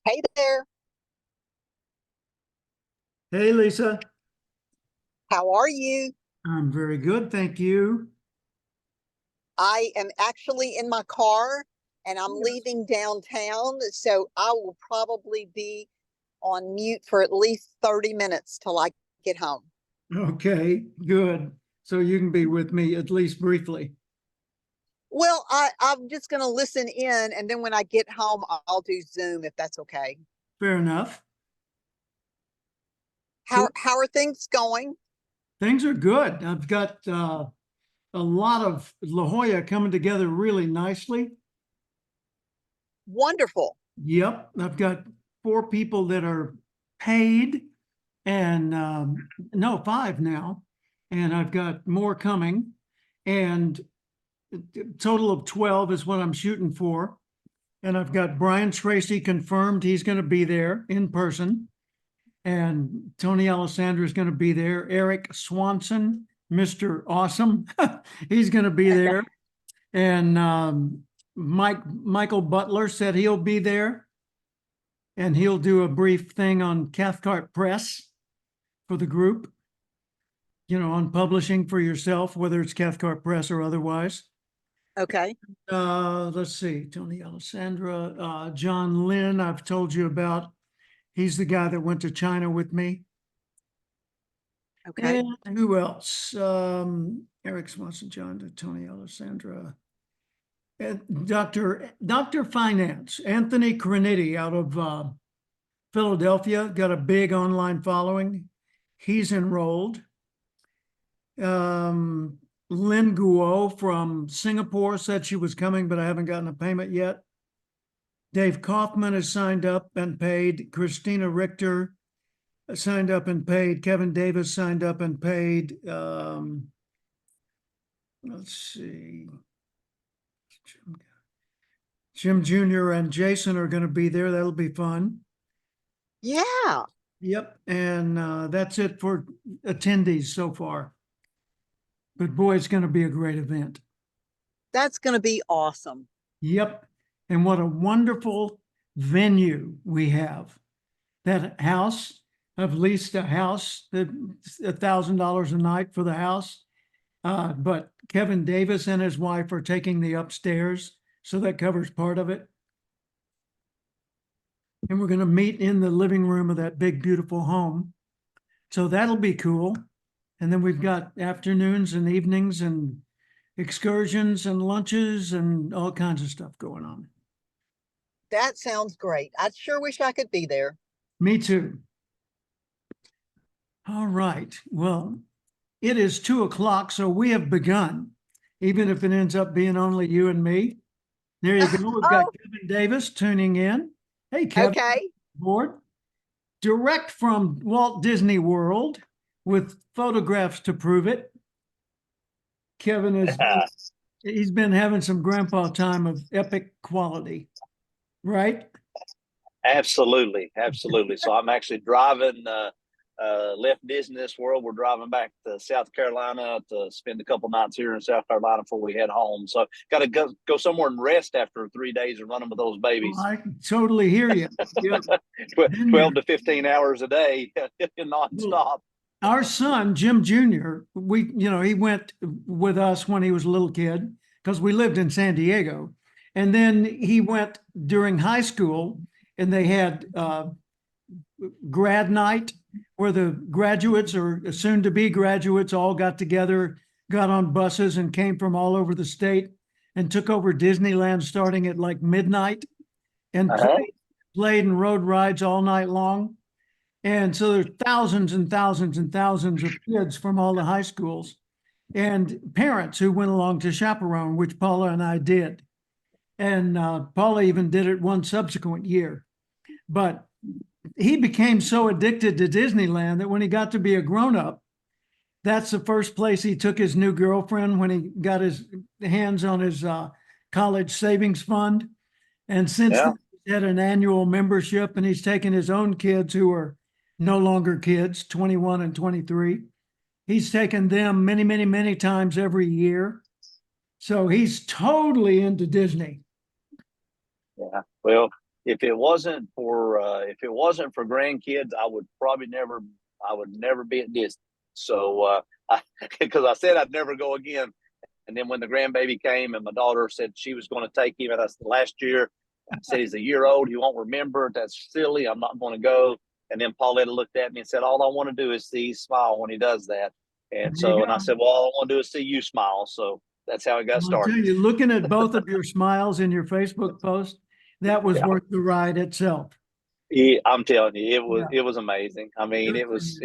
Hey there, Hey, Lisa. how are you? I'm very good, thank you. I am actually in my car and I'm Yes. leaving downtown, so I will probably be on mute for at least 30 minutes till I get home. Okay, good. So you can be with me at least briefly. Well, I'm just going to listen in, and then when I get home, I'll do Zoom if that's okay. Fair enough. How So how are things going? things are good. I've got a lot of La Jolla coming together really nicely. Wonderful. Yep, I've got four people that are paid and no, five now. And I've got more coming. And a total of 12 is what I'm shooting for. And I've got Brian Tracy confirmed he's going to be there in person. And Tony Alessandra is going to be there. Eric Swanson, Mr. Awesome, he's going to be there. And Michael Butler said he'll be there. And he'll do a brief thing on Cathcart Press for the group, on publishing for yourself, whether it's Cathcart Press or otherwise. Okay. Let's see, Tony Alessandra, John Lynn, I've told you about. He's the guy that went to China with me. Okay. And who else? Eric Swanson, John, Tony Alessandra, and Dr. Finance, Anthony Criniti out of Philadelphia, got a big online following. He's enrolled. Lynn Guo from Singapore said she was coming, but I haven't gotten a payment yet. Dave Kaufman has signed up and paid. Christina Richter signed up and paid. Kevin Davis signed up and paid. Let's see. Jim Jr. and Jason are going to be there. That'll be fun. Yeah, Yep. And that's it for attendees so far. But boy, it's going to be a great event. that's going to be awesome. Yep. And what a wonderful venue we have. That house, I've leased a house that $1,000 a night for the house. But Kevin Davis and his wife are taking the upstairs, so that covers part of it. And we're going to meet in the living room of that big, beautiful home. So that'll be cool. And then we've got afternoons and evenings and excursions and lunches and all kinds of stuff going on. That sounds great. I sure wish I could be there. Me too. All right. Well, it is 2 o'clock, so we have begun, even if it ends up being only you and me. There you go. We've got Oh, Kevin Davis tuning in. Hey, Kevin, okay. board. Direct from Walt Disney World with photographs to prove it. Kevin is he's been having some grandpa time of epic quality, right? Absolutely, absolutely. So I'm actually driving. Left Disney this world. We're driving back to South Carolina to spend a couple nights here in South Carolina before we head home. So got to go somewhere and rest after 3 days of running with those babies. I totally hear you. Yep. 12 to 15 hours a day nonstop. Our son, Jim Jr., he went with us when he was a little kid because we lived in San Diego. And then he went during high school and they had grad night where the graduates or soon to be graduates all got together, got on buses and came from all over the state and took over Disneyland starting at like midnight and played and rode rides all night long. And so there's thousands and thousands and thousands of kids from all the high schools and parents who went along to chaperone, which Paula and I did. And Paula even did it one subsequent year. But he became so addicted to Disneyland that when he got to be a grown-up, that's the first place he took his new girlfriend when he got his hands on his college savings fund. And since then, he had an annual membership and he's taken his own kids who are no longer kids, 21 and 23. He's taken them many, many, many times every year. So he's totally into Disney. Yeah. Well, if it wasn't for grandkids, I would never be at Disney. So because I said I'd never go again, and then when the grandbaby came and my daughter said she was going to take him, and that's the last year, I said he's a year old, he won't remember. That's silly. I'm not going to go. And then Pauletta looked at me and said, all I want to do is see you smile when he does that. And so, and I said, well, all I want to do is see you smile. So that's how it got I'll tell started. you, looking at both of your smiles in your Facebook post, that was worth the ride itself. Yeah, I'm telling you, it was amazing. I mean, it was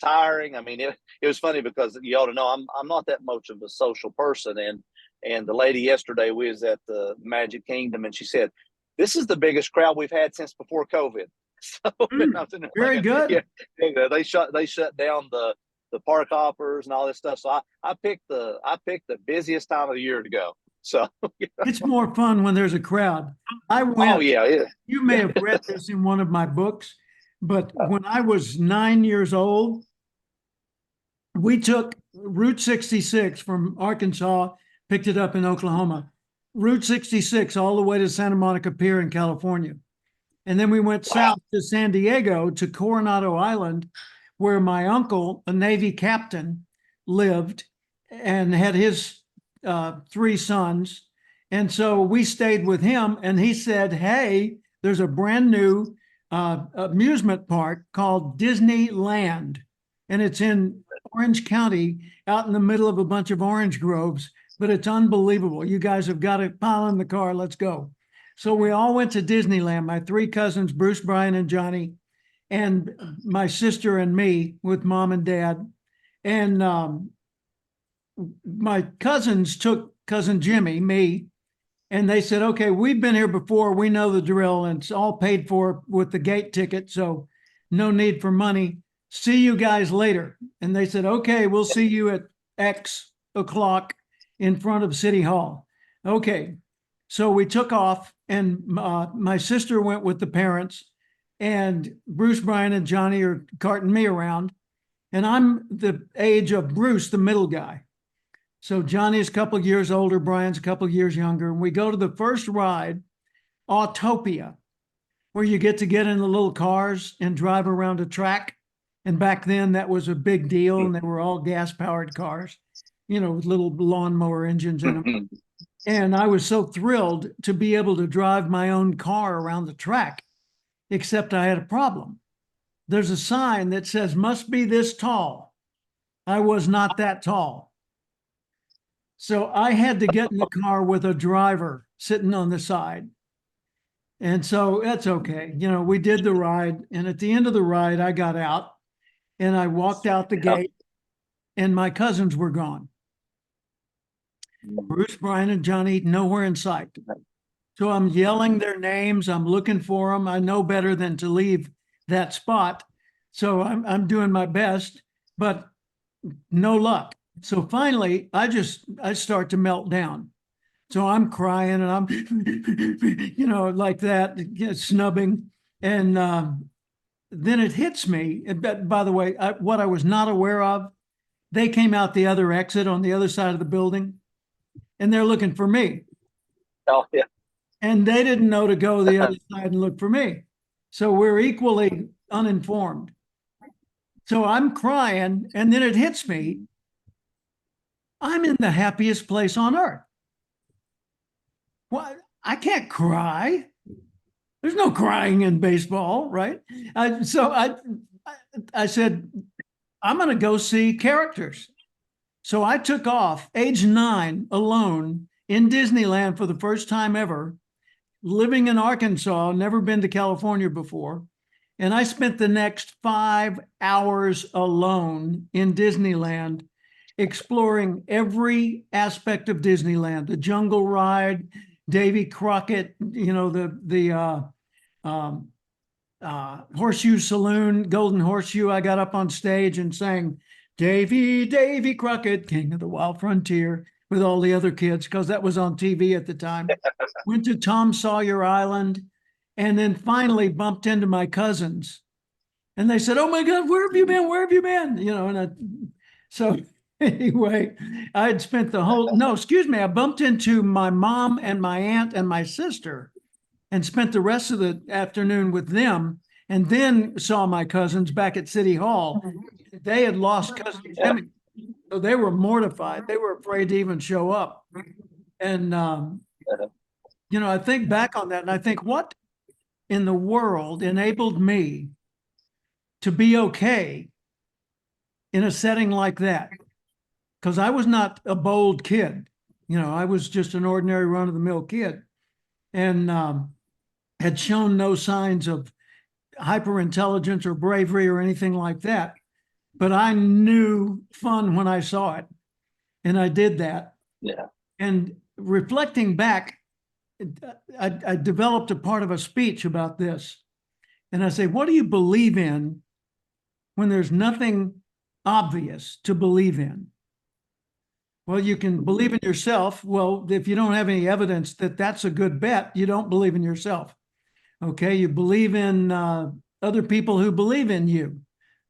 tiring. I mean, it was funny because you ought to know I'm not that much of a social person. And the lady yesterday, we was at the Magic Kingdom, and she said, this is the biggest crowd we've had since before COVID. So very good. Yeah, they shut down the park hoppers and all this stuff. So I picked the busiest time of the year to go. So it's more fun when there's a crowd. I went. Oh yeah. You may have read this in one of my books, but when I was 9 years old, we took Route 66 from Arkansas, picked it up in Oklahoma, Route 66 all the way to Santa Monica Pier in California. And then we went south to San Diego to Coronado Island, where my uncle, a Navy captain, lived and had his 3 sons. And so we stayed with him, and he said, hey, there's a brand new amusement park called Disneyland, and it's in Orange County out in the middle of a bunch of orange groves, but it's unbelievable. You guys have got to pile in the car. Let's go. So we all went to Disneyland, my 3 cousins, Bruce, Brian, and Johnny, and my sister and me with mom and dad. And my cousins took cousin Jimmy, me, and they said, okay, we've been here before. We know the drill, and it's all paid for with the gate ticket. So no need for money. See you guys later. And they said, okay, we'll see you at X o'clock in front of City Hall. Okay. So we took off, and my sister went with the parents, and Bruce, Brian, and Johnny are carting me around. And I'm the age of Bruce, the middle guy. So Johnny's a couple of years older, Brian's a couple of years younger. And we go to the first ride, Autopia, where you get in the little cars and drive around a track. And back then that was a big deal, and they were all gas-powered cars, with little lawnmower engines in them. And I was so thrilled to be able to drive my own car around the track, except I had a problem. There's a sign that says, must be this tall. I was not that tall. So I had to get in the car with a driver sitting on the side. And so that's okay. We did the ride. And at the end of the ride, I got out and I walked out the gate, and my cousins were gone. Bruce, Brian, and Johnny, nowhere in sight. So I'm yelling their names. I'm looking for them. I know better than to leave that spot. So I'm doing my best, but no luck. So finally, I start to melt down. So I'm crying, and I'm, like that, snubbing. And then it hits me. By the way, what I was not aware of, they came out the other exit on the other side of the building, and they're looking for me. Oh, yeah. And they didn't know to go the other side and look for me. So we're equally uninformed. So I'm crying, and then it hits me. I'm in the happiest place on earth. Well, I can't cry. There's no crying in baseball, right? So I said, I'm going to go see characters. So I took off, age 9, alone in Disneyland for the first time ever, living in Arkansas, never been to California before. And I spent the next 5 hours alone in Disneyland, exploring every aspect of Disneyland, the jungle ride, Davy Crockett, the Horseshoe Saloon, Golden Horseshoe. I got up on stage and sang Davy Crockett, King of the Wild Frontier, with all the other kids, because that was on TV at the time. Went to Tom Sawyer Island, and then finally bumped into my cousins. And they said, oh my God, where have you been? Where have you been? So anyway, I had spent I bumped into my mom and my aunt and my sister. and spent the rest of the afternoon with them, and then saw my cousins back at City Hall. They had lost cousin Jimmy, so they were mortified. They were afraid to even show up. And, you know, I think back on that and I think, what in the world enabled me to be okay in a setting like that? Because I was not a bold kid. You know, I was just an ordinary run-of-the-mill kid, and had shown no signs of hyperintelligence or bravery or anything like that. But I knew fun when I saw it, and I did that. Yeah. And reflecting back, I developed a part of a speech about this. And I say, what do you believe in when there's nothing obvious to believe in? Well, you can believe in yourself. Well, if you don't have any evidence that that's a good bet, you don't believe in yourself. Okay, you believe in other people who believe in you.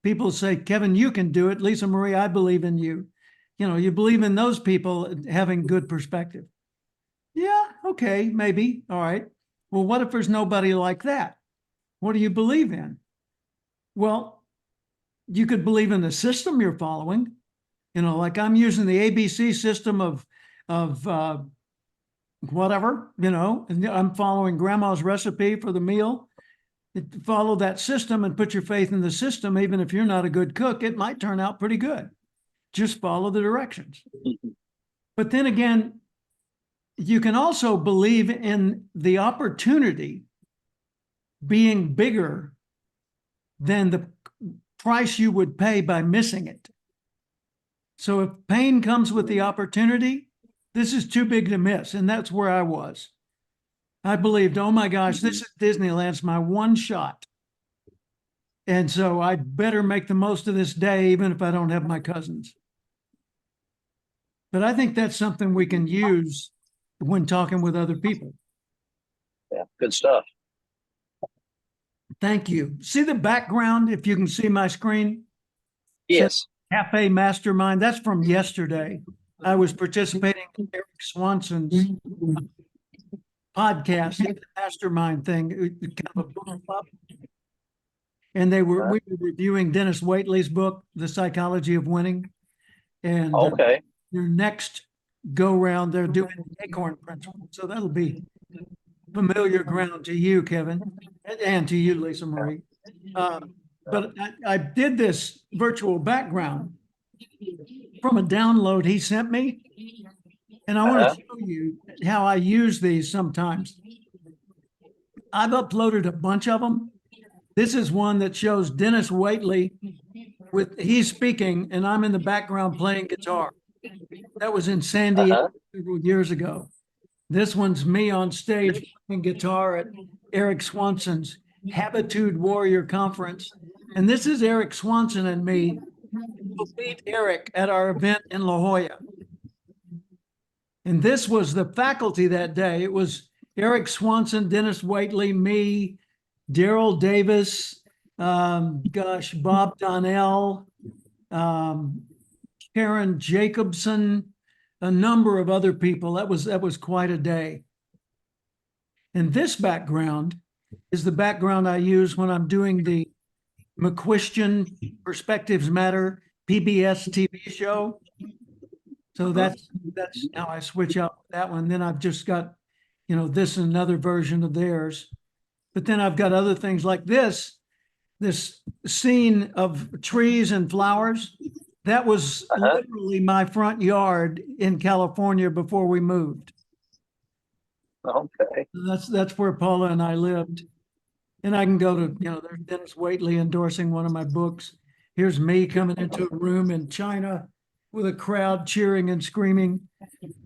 People say, Kevin, you can do it. Lisa Marie, I believe in you. You know, you believe in those people having good perspective. Yeah, okay, maybe. All right. Well, what if there's nobody like that? What do you believe in? Well, you could believe in the system you're following. You know, like I'm using the ABC system of whatever, you know, and I'm following grandma's recipe for the meal. Follow that system and put your faith in the system. Even if you're not a good cook, it might turn out pretty good. Just follow the directions. But then again, you can also believe in the opportunity being bigger than the price you would pay by missing it. So if pain comes with the opportunity, this is too big to miss. And that's where I was. I believed, oh my gosh, this is Disneyland. It's my one shot. And so I better make the most of this day, even if I don't have my cousins. But I think that's something we can use when talking with other people. Yeah, good stuff. Thank you. See the background, if you can see my screen? Yes. Cafe Mastermind, that's from yesterday. I was participating in Eric Swanson's podcast, the Mastermind thing, kind of a book club. And we were reviewing Dennis Waitley's book, The Psychology of Winning. And Okay. their next go round, they're doing the Acorn Principle. So that'll be familiar ground to you, Kevin, and to you, Lisa Marie. But I did this virtual background from a download he sent me. And I want to show you how I use these sometimes. I've uploaded a bunch of them. This is one that shows Dennis Waitley he's speaking and I'm in the background playing guitar. That was in San Diego several years ago. This one's me on stage playing guitar at Eric Swanson's Habitude Warrior Conference. And this is Eric Swanson and me who beat Eric at our event in La Jolla. And this was the faculty that day. It was Eric Swanson, Dennis Waitley, me, Daryl Davis, Bob Donnell, Karen Jacobson, a number of other people. That was quite a day. And this background is the background I use when I'm doing the McQuestion Perspectives Matter PBS TV show. So that's how I switch up that one. Then I've just got, you know, this and another version of theirs. But then I've got other things like this scene of trees and flowers. That was literally my front yard in California before we moved. Okay. That's where Paula and I lived. And I can go to, you know, there's Dennis Waitley endorsing one of my books. Here's me coming into a room in China with a crowd cheering and screaming.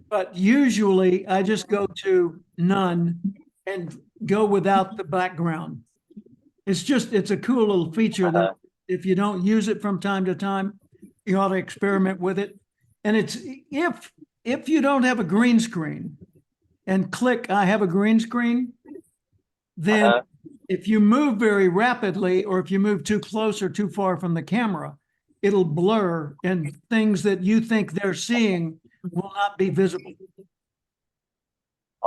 But usually I just go to none and go without the background. It's a cool little feature that if you don't use it from time to time, you ought to experiment with it. And it's if you don't have a green screen and click, I have a green screen, then if you move very rapidly or if you move too close or too far from the camera, it'll blur and things that you think they're seeing will not be visible.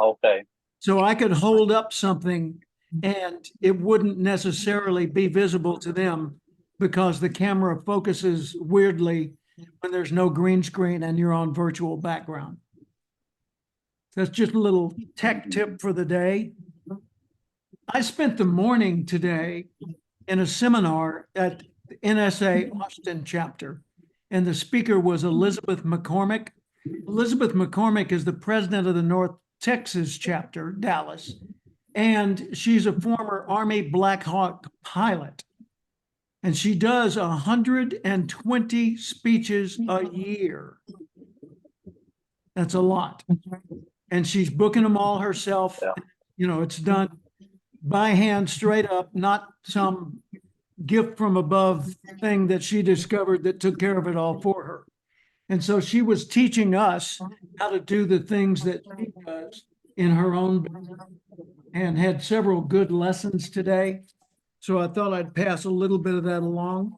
Okay. So I could hold up something and it wouldn't necessarily be visible to them because the camera focuses weirdly when there's no green screen and you're on virtual background. That's just a little tech tip for the day. I spent the morning today in a seminar at the NSA Austin chapter, and the speaker was Elizabeth McCormick. Elizabeth McCormick is the president of the North Texas chapter, Dallas, and she's a former Army Black Hawk pilot. And she does 120 speeches a year. That's a lot. And she's booking them all herself. Yeah. You know, it's done by hand, straight up, not some gift from above thing that she discovered that took care of it all for her. And so she was teaching us how to do the things that she does in her own business, and had several good lessons today. So I thought I'd pass a little bit of that along.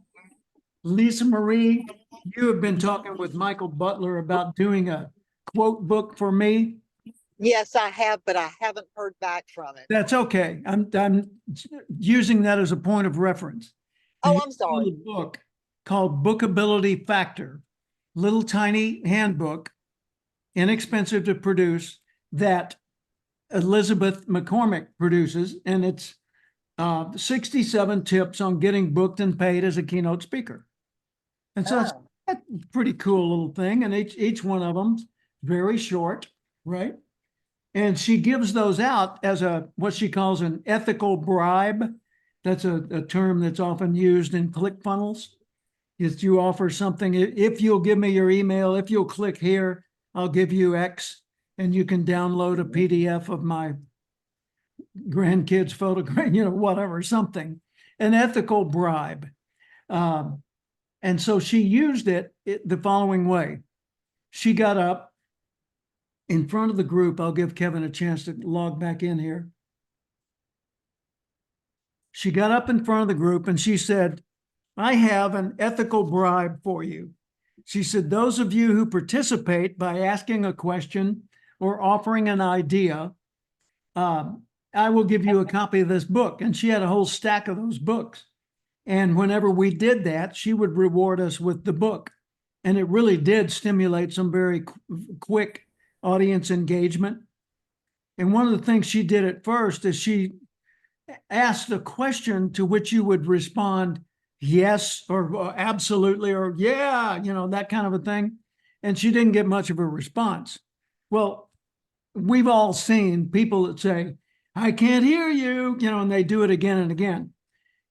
Lisa Marie, you have been talking with Michael Butler about doing a quote book for me. Yes, I have, but I haven't heard back from it. That's okay. I'm using that as a point of reference. Oh, And I'm you sorry. wrote a book called Bookability Factor, little tiny handbook, inexpensive to produce, that Elizabeth McCormick produces, and it's 67 tips on getting booked and paid as a keynote speaker. And so it's Oh. a pretty cool little thing, and each one of them very short, right? And she gives those out as what she calls an ethical bribe. That's a term that's often used in ClickFunnels. Is you offer something, if you'll give me your email, if you'll click here, I'll give you X, and you can download a PDF of my grandkids' photograph, whatever, something, an ethical bribe. And so she used it the following way. She got up in front of the group. I'll give Kevin a chance to log back in here. She got up in front of the group and she said, I have an ethical bribe for you. She said, those of you who participate by asking a question or offering an idea, I will give you a copy of this book. And she had a whole stack of those books. And whenever we did that, she would reward us with the book. And it really did stimulate some very quick audience engagement. And one of the things she did at first is she asked a question to which you would respond yes or absolutely or yeah, that kind of a thing. And she didn't get much of a response. Well, we've all seen people that say, I can't hear you, and they do it again and again.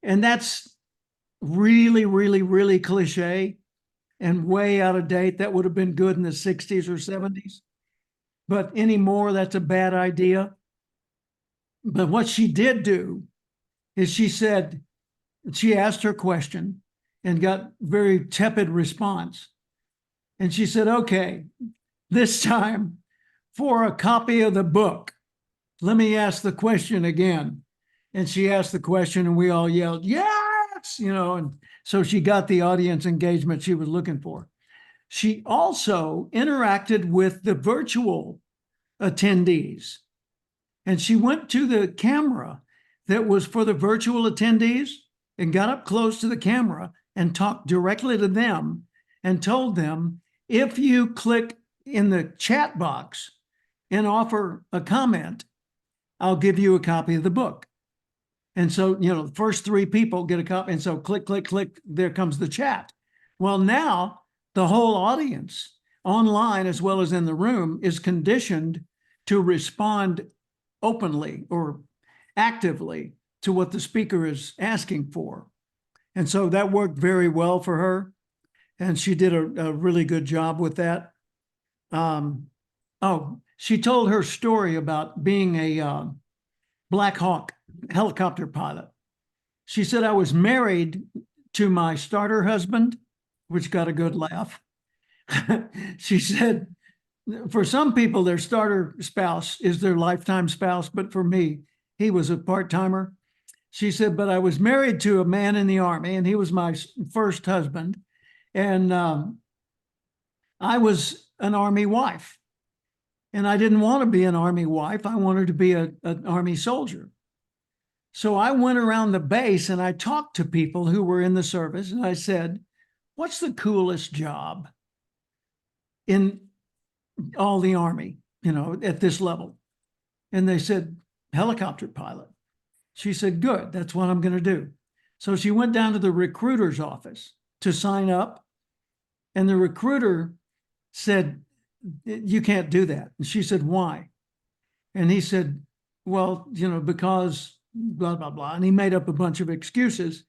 And that's really, really, really cliche and way out of date. That would have been good in the 60s or 70s. But anymore, that's a bad idea. But what she did do is she asked her question and got very tepid response. And she said, okay, this time for a copy of the book, let me ask the question again. And she asked the question and we all yelled, yes, and so she got the audience engagement she was looking for. She also interacted with the virtual attendees. And she went to the camera that was for the virtual attendees and got up close to the camera and talked directly to them and told them, if you click in the chat box and offer a comment, I'll give you a copy of the book. And so, the first 3 people get a copy. And so click, click, click, there comes the chat. Well, now the whole audience online as well as in the room is conditioned to respond openly or actively to what the speaker is asking for. And so that worked very well for her. And she did a really good job with that. She told her story about being a Black Hawk helicopter pilot. She said, I was married to my starter husband, which got a good laugh. She said, for some people, their starter spouse is their lifetime spouse, but for me, he was a part-timer. She said, but I was married to a man in the Army, and he was my first husband. And I was an Army wife. And I didn't want to be an Army wife. I wanted to be an Army soldier. So I went around the base and I talked to people who were in the service, and I said, what's the coolest job in all the Army, at this level? And they said, helicopter pilot. She said, good, that's what I'm going to do. So she went down to the recruiter's office to sign up. And the recruiter said, you can't do that. And she said, why? And he said, well, because blah, blah, blah. And he made up a bunch of excuses,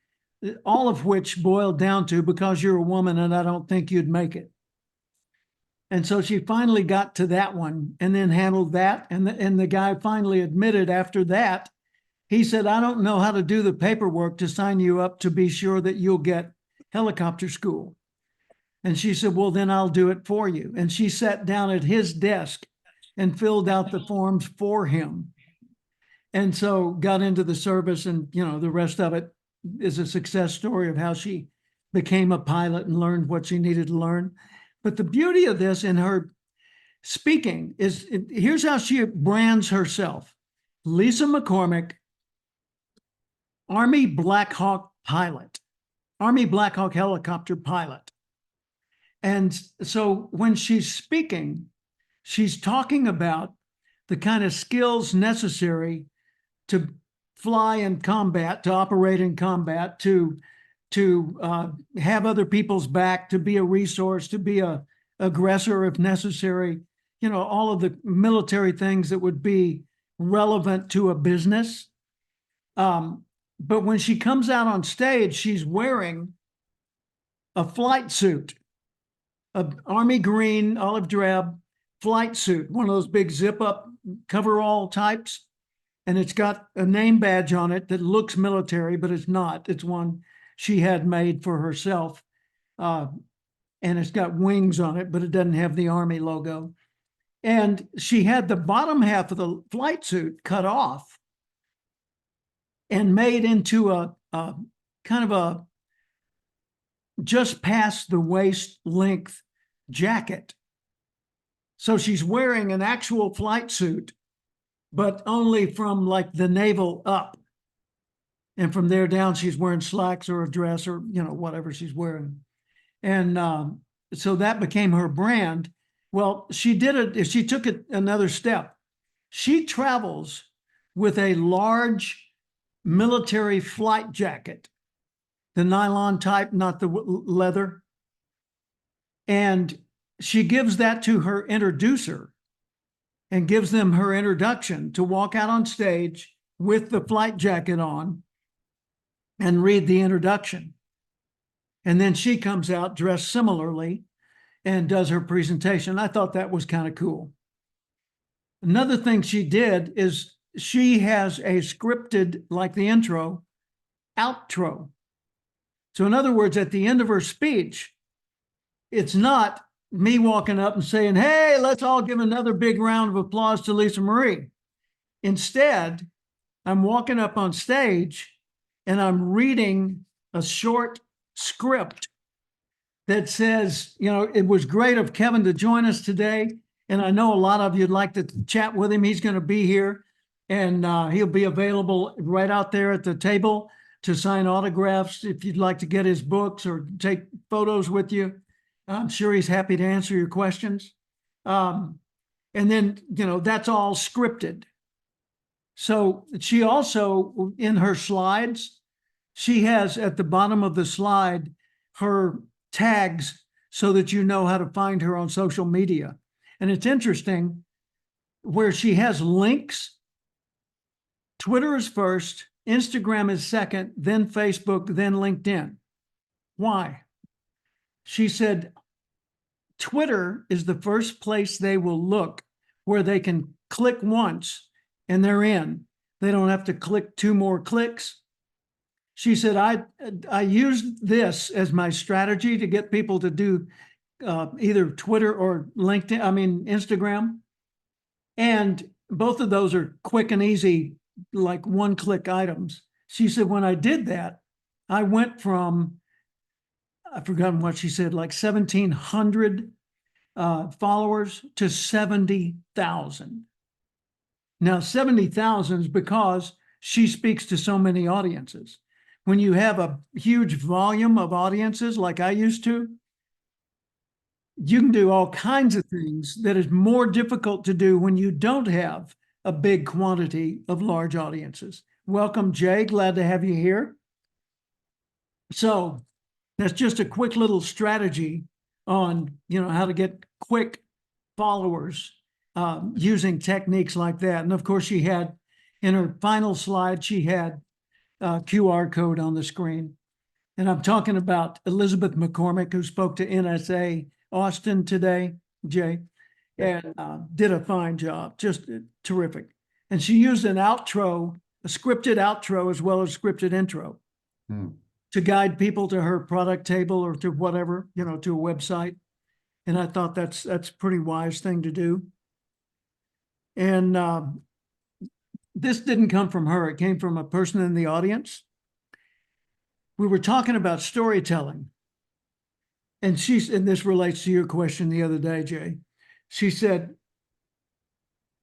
all of which boiled down to, because you're a woman and I don't think you'd make it. And so she finally got to that one and then handled that. And the guy finally admitted after that, he said, I don't know how to do the paperwork to sign you up to be sure that you'll get helicopter school. And she said, well, then I'll do it for you. And she sat down at his desk and filled out the forms for him. And so got into the service, and, the rest of it is a success story of how she became a pilot and learned what she needed to learn. But the beauty of this in her speaking is, here's how she brands herself. Lisa McCormick, Army Black Hawk pilot, Army Black Hawk helicopter pilot. And so when she's speaking, she's talking about the kind of skills necessary to fly in combat, to operate in combat, to have other people's back, to be a resource, to be a aggressor if necessary, all of the military things that would be relevant to a business. But when she comes out on stage, she's wearing a flight suit, an army green, olive drab flight suit, one of those big zip up coverall types. And it's got a name badge on it that looks military, but it's not. It's one she had made for herself. And it's got wings on it, but it doesn't have the Army logo. And she had the bottom half of the flight suit cut off and made into a kind of a just past the waist length jacket. So she's wearing an actual flight suit, but only from like the navel up. And from there down, she's wearing slacks or a dress or, whatever she's wearing. And so that became her brand. Well, she took it another step. She travels with a large military flight jacket, the nylon type, not the leather. And she gives that to her introducer and gives them her introduction to walk out on stage with the flight jacket on and read the introduction. And then she comes out dressed similarly and does her presentation. I thought that was kind of cool. Another thing she did is she has a scripted, like the intro, outro. So in other words, at the end of her speech, it's not me walking up and saying, hey, let's all give another big round of applause to Lisa Marie. Instead, I'm walking up on stage and I'm reading a short script that says, it was great of Kevin to join us today. And I know a lot of you'd like to chat with him. He's going to be here, and he'll be available right out there at the table to sign autographs if you'd like to get his books or take photos with you. I'm sure he's happy to answer your questions. And then, that's all scripted. So she also, in her slides, she has at the bottom of the slide her tags so that you know how to find her on social media. And it's interesting where she has links. Twitter is first, Instagram is second, then Facebook, then LinkedIn. Why? She said, Twitter is the first place they will look where they can click once and they're in. They don't have to click 2 more clicks. She said, I used this as my strategy to get people to do either Twitter or Instagram. And both of those are quick and easy, like 1-click items. She said, when I did that, I went from, I've forgotten what she said, like 1,700 followers to 70,000. Now, 70,000 is because she speaks to so many audiences. When you have a huge volume of audiences like I used to, you can do all kinds of things that is more difficult to do when you don't have a big quantity of large audiences. Welcome, Jay. Glad to have you here. So that's just a quick little strategy on, how to get quick followers using techniques like that. And of course, she had in her final slide, she had a QR code on the screen. And I'm talking about Elizabeth McCormick, who spoke to NSA Austin today, Jay, and did a fine job, just terrific. And she used an outro, a scripted outro, as well as scripted intro to guide people to her product table or to whatever, to a website. And I thought that's a pretty wise thing to do. And this didn't come from her. It came from a person in the audience. We were talking about storytelling. And and this relates to your question the other day, Jay. She said,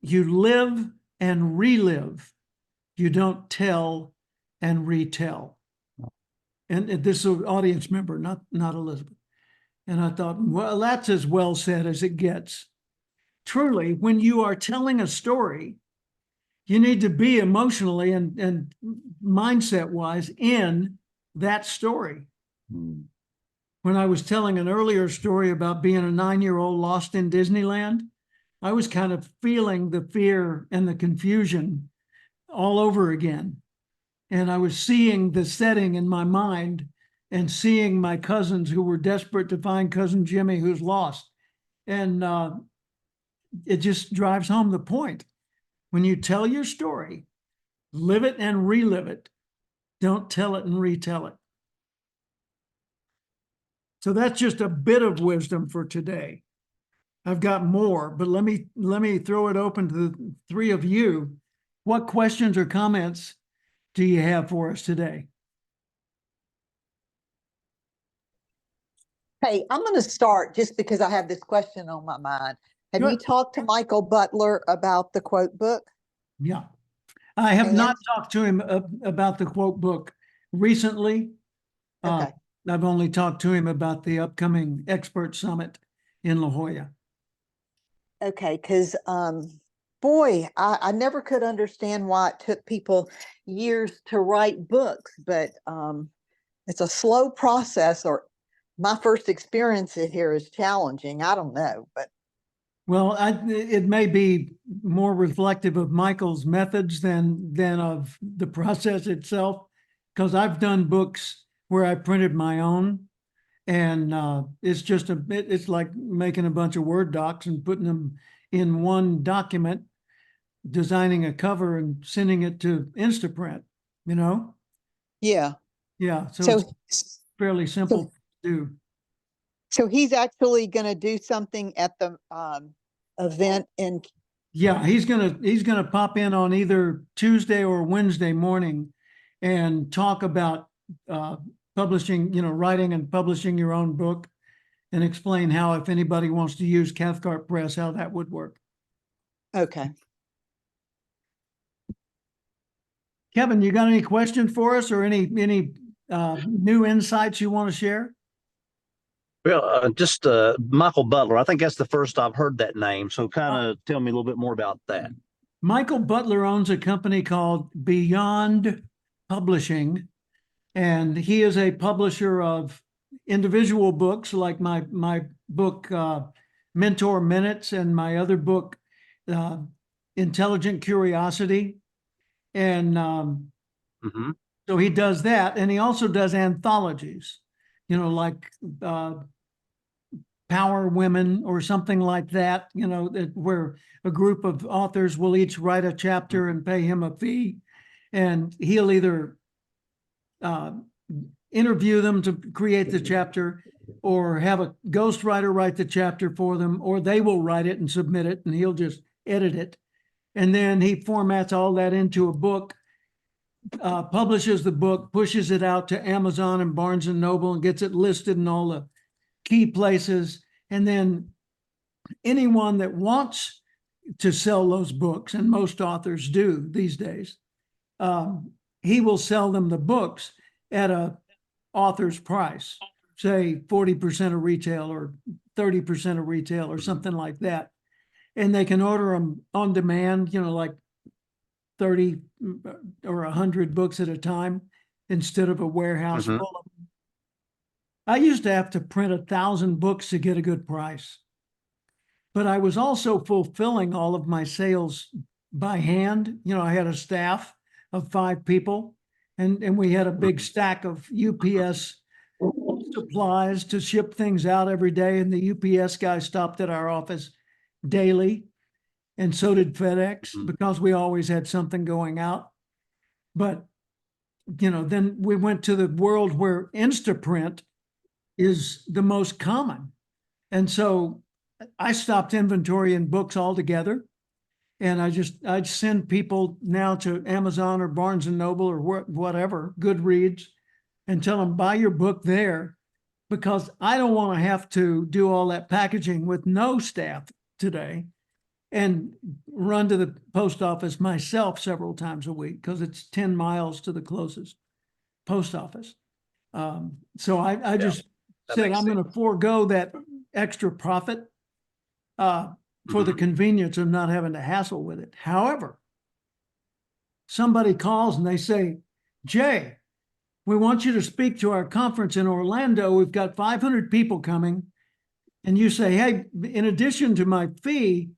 you live and relive. You don't tell and retell. And this is an audience member, not Elizabeth. And I thought, well, that's as well said as it gets. Truly, when you are telling a story, you need to be emotionally and mindset-wise in that story. When I was telling an earlier story about being a 9-year-old lost in Disneyland, I was kind of feeling the fear and the confusion all over again. And I was seeing the setting in my mind and seeing my cousins who were desperate to find cousin Jimmy who's lost. And it just drives home the point. When you tell your story, live it and relive it. Don't tell it and retell it. So that's just a bit of wisdom for today. I've got more, but let me throw it open to the three of you. What questions or comments do you have for us today? Hey, I'm going to start just because I have this question on my mind. Have you Good. talked to Michael Butler about the quote book? Yeah, I have And not talked to him about the quote book recently. Okay. I've only talked to him about the upcoming expert summit in La Jolla. Okay, because boy, I never could understand why it took people years to write books, but it's a slow process, or my first experience here is challenging. I don't know, but Well, it may be more reflective of Michael's methods than of the process itself, because I've done books where I printed my own, and it's just it's like making a bunch of Word docs and putting them in one document, designing a cover and sending it to Instaprint, yeah. Yeah, so So, it's fairly simple to do. so he's actually going to do something at the event in. Yeah, he's gonna pop in on either Tuesday or Wednesday morning and talk about publishing, writing and publishing your own book, and explain how, if anybody wants to use Cathcart Press, how that would work. Okay. Kevin, you got any questions for us, or any new insights you want to share? Well, just Michael Butler. I think that's the first I've heard that name. So kind of tell me a little bit more about that. Michael Butler owns a company called Beyond Publishing, and he is a publisher of individual books like my book, Mentor Minutes, and my other book, Intelligent Curiosity. And so he does that, and he also does anthologies, like Power Women or something like that, where a group of authors will each write a chapter and pay him a fee, and he'll either interview them to create the chapter, or have a ghostwriter write the chapter for them, or they will write it and submit it, and he'll just edit it. And then he formats all that into a book, publishes the book, pushes it out to Amazon and Barnes and Noble, and gets it listed in all the key places. And then anyone that wants to sell those books, and most authors do these days, he will sell them the books at a author's price, say 40% of retail or 30% of retail or something like that. And they can order them on demand, like 30 or 100 books at a time instead of a warehouse Mhm. full of them. I used to have to print 1,000 books to get a good price. But I was also fulfilling all of my sales by hand. I had a staff of 5 people, and we had a big stack of UPS supplies to ship things out every day. And the UPS guy stopped at our office daily, and so did FedEx, because we always had something going out. But, then we went to the world where Instaprint is the most common. And so I stopped inventory in books altogether. And I'd send people now to Amazon or Barnes and Noble or whatever, Goodreads, and tell them, buy your book there, because I don't want to have to do all that packaging with no staff today and run to the post office myself several times a week, because it's 10 miles to the closest post office. So I just said, I'm going to forego that extra profit for the convenience of not having to hassle with it. However, somebody calls and they say, Jay, we want you to speak to our conference in Orlando. We've got 500 people coming. And you say, hey, in addition to my fee,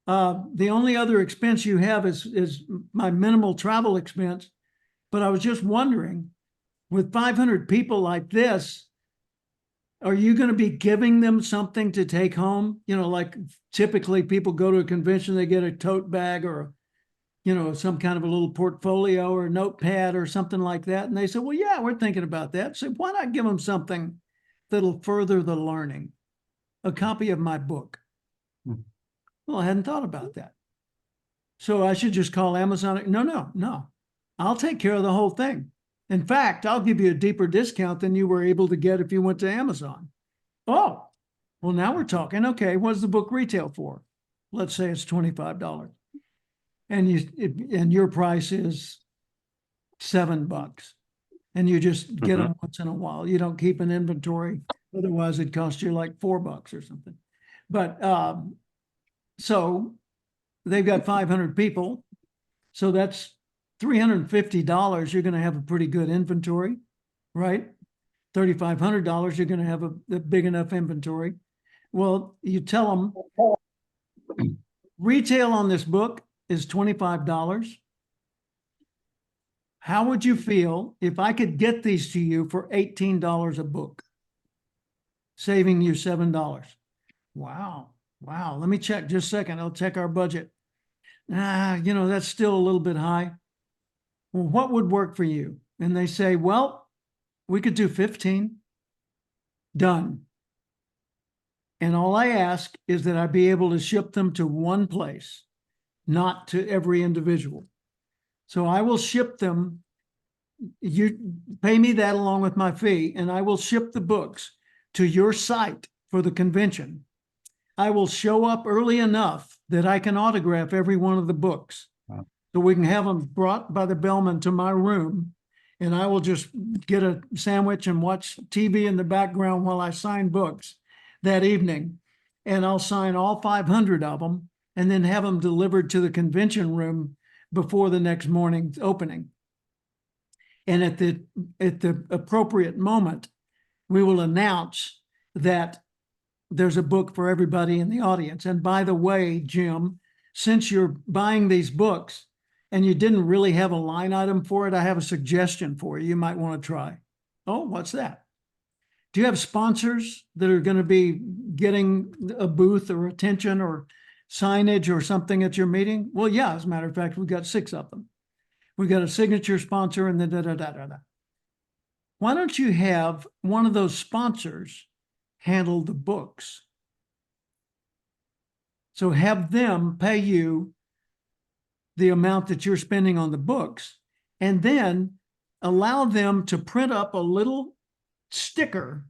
the only other expense you have is my minimal travel expense. But I was just wondering, with 500 people like this, are you going to be giving them something to take home? Like typically people go to a convention, they get a tote bag or, some kind of a little portfolio or notepad or something like that. And they said, well, yeah, we're thinking about that. So why not give them something that'll further the learning? A copy of my book. Well, I hadn't thought about that. So I should just call Amazon. No. I'll take care of the whole thing. In fact, I'll give you a deeper discount than you were able to get if you went to Amazon. Oh, well, now we're talking. Okay, what's the book retail for? Let's say it's $25. And your price is $7. And you just get them once in a while. You don't keep an inventory. Otherwise, it costs you like $4 or something. But so they've got 500 people. So that's $350. You're going to have a pretty good inventory, right? $3,500. You're going to have a big enough inventory. Well, you tell them retail on this book is $25. How would you feel if I could get these to you for $18 a book, saving you $7? Wow. Let me check just a second. I'll check our budget. That's still a little bit high. Well, what would work for you? And they say, well, we could do 15. Done. And all I ask is that I be able to ship them to one place, not to every individual. So I will ship them. You pay me that along with my fee, and I will ship the books to your site for the convention. I will show up early enough that I can autograph every one of the books. Wow. So we can have them brought by the bellman to my room, and I will just get a sandwich and watch TV in the background while I sign books that evening. And I'll sign all 500 of them and then have them delivered to the convention room before the next morning's opening. And at the appropriate moment, we will announce that there's a book for everybody in the audience. And by the way, Jim, since you're buying these books and you didn't really have a line item for it, I have a suggestion for you. You might want to try. Oh, what's that? Do you have sponsors that are going to be getting a booth or attention or signage or something at your meeting? Well, yeah, as a matter of fact, we've got 6 of them. We got a signature sponsor and then da-da-da-da-da. Why don't you have one of those sponsors handle the books? So have them pay you the amount that you're spending on the books, and then allow them to print up a little sticker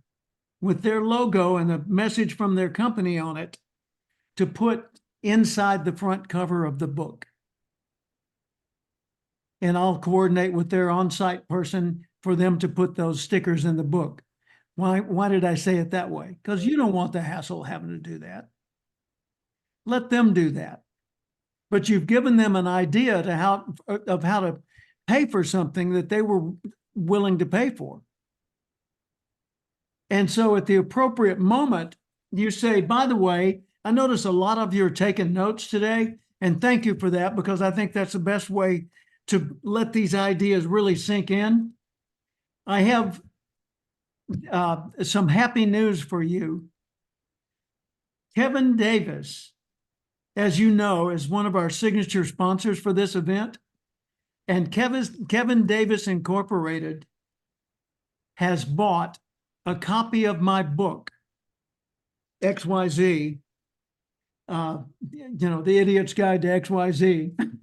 with their logo and a message from their company on it to put inside the front cover of the book. And I'll coordinate with their on-site person for them to put those stickers in the book. Why did I say it that way? Because you don't want the hassle of having to do that. Let them do that. But you've given them an idea of how to pay for something that they were willing to pay for. And so at the appropriate moment, you say, by the way, I notice a lot of you are taking notes today, and thank you for that, because I think that's the best way to let these ideas really sink in. I have some happy news for you. Kevin Davis, as you know, is one of our signature sponsors for this event. And Kevin Davis Incorporated has bought a copy of my book, XYZ, The Idiot's Guide to XYZ,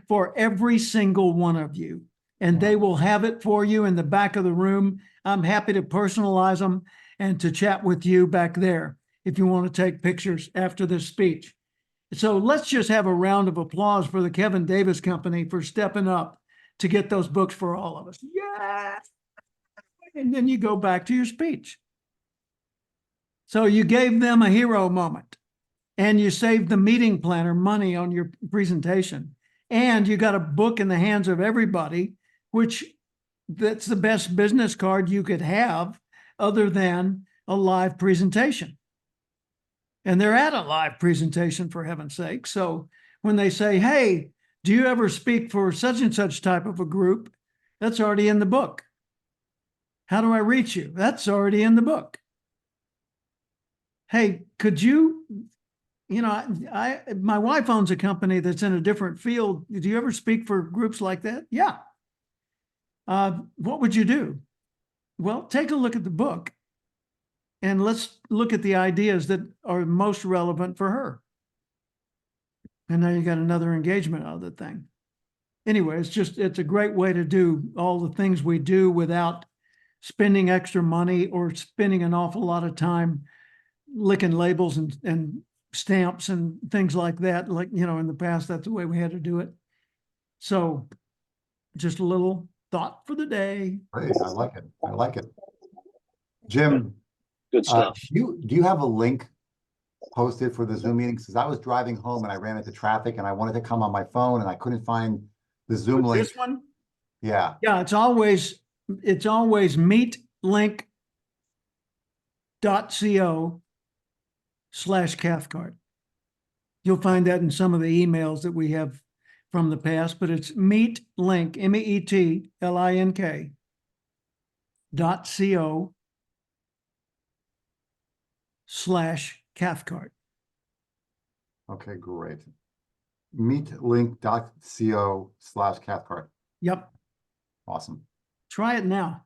for every single one of you. And they will have it for you in the back of the room. I'm happy to personalize them and to chat with you back there if you want to take pictures after this speech. So let's just have a round of applause for the Kevin Davis Company for stepping up to get those books for all of us. Yeah. And then you go back to your speech. So you gave them a hero moment, and you saved the meeting planner money on your presentation. And you got a book in the hands of everybody, which that's the best business card you could have other than a live presentation. And they're at a live presentation, for heaven's sake. So when they say, hey, do you ever speak for such and such type of a group? That's already in the book. How do I reach you? That's already in the book. Hey, could you, my wife owns a company that's in a different field. Do you ever speak for groups like that? Yeah. What would you do? Well, take a look at the book and let's look at the ideas that are most relevant for her. And now you got another engagement out of the thing. Anyway, it's a great way to do all the things we do without spending extra money or spending an awful lot of time licking labels and stamps and things like that. Like, in the past, that's the way we had to do it. So just a little thought for the day. Great. I like it. I like it. Jim, Good stuff. do you have a link posted for the Zoom meetings? Because I was driving home and I ran into traffic and I wanted to come on my phone and I couldn't find the Zoom link. This one? Yeah. Yeah, it's always meetlink.co/Cathcart. You'll find that in some of the emails that we have from the past, but it's meetlink, meetlink.co/Cathcart. Okay, great. Meetlink.co/Cathcart. Yep. Awesome. Try it now.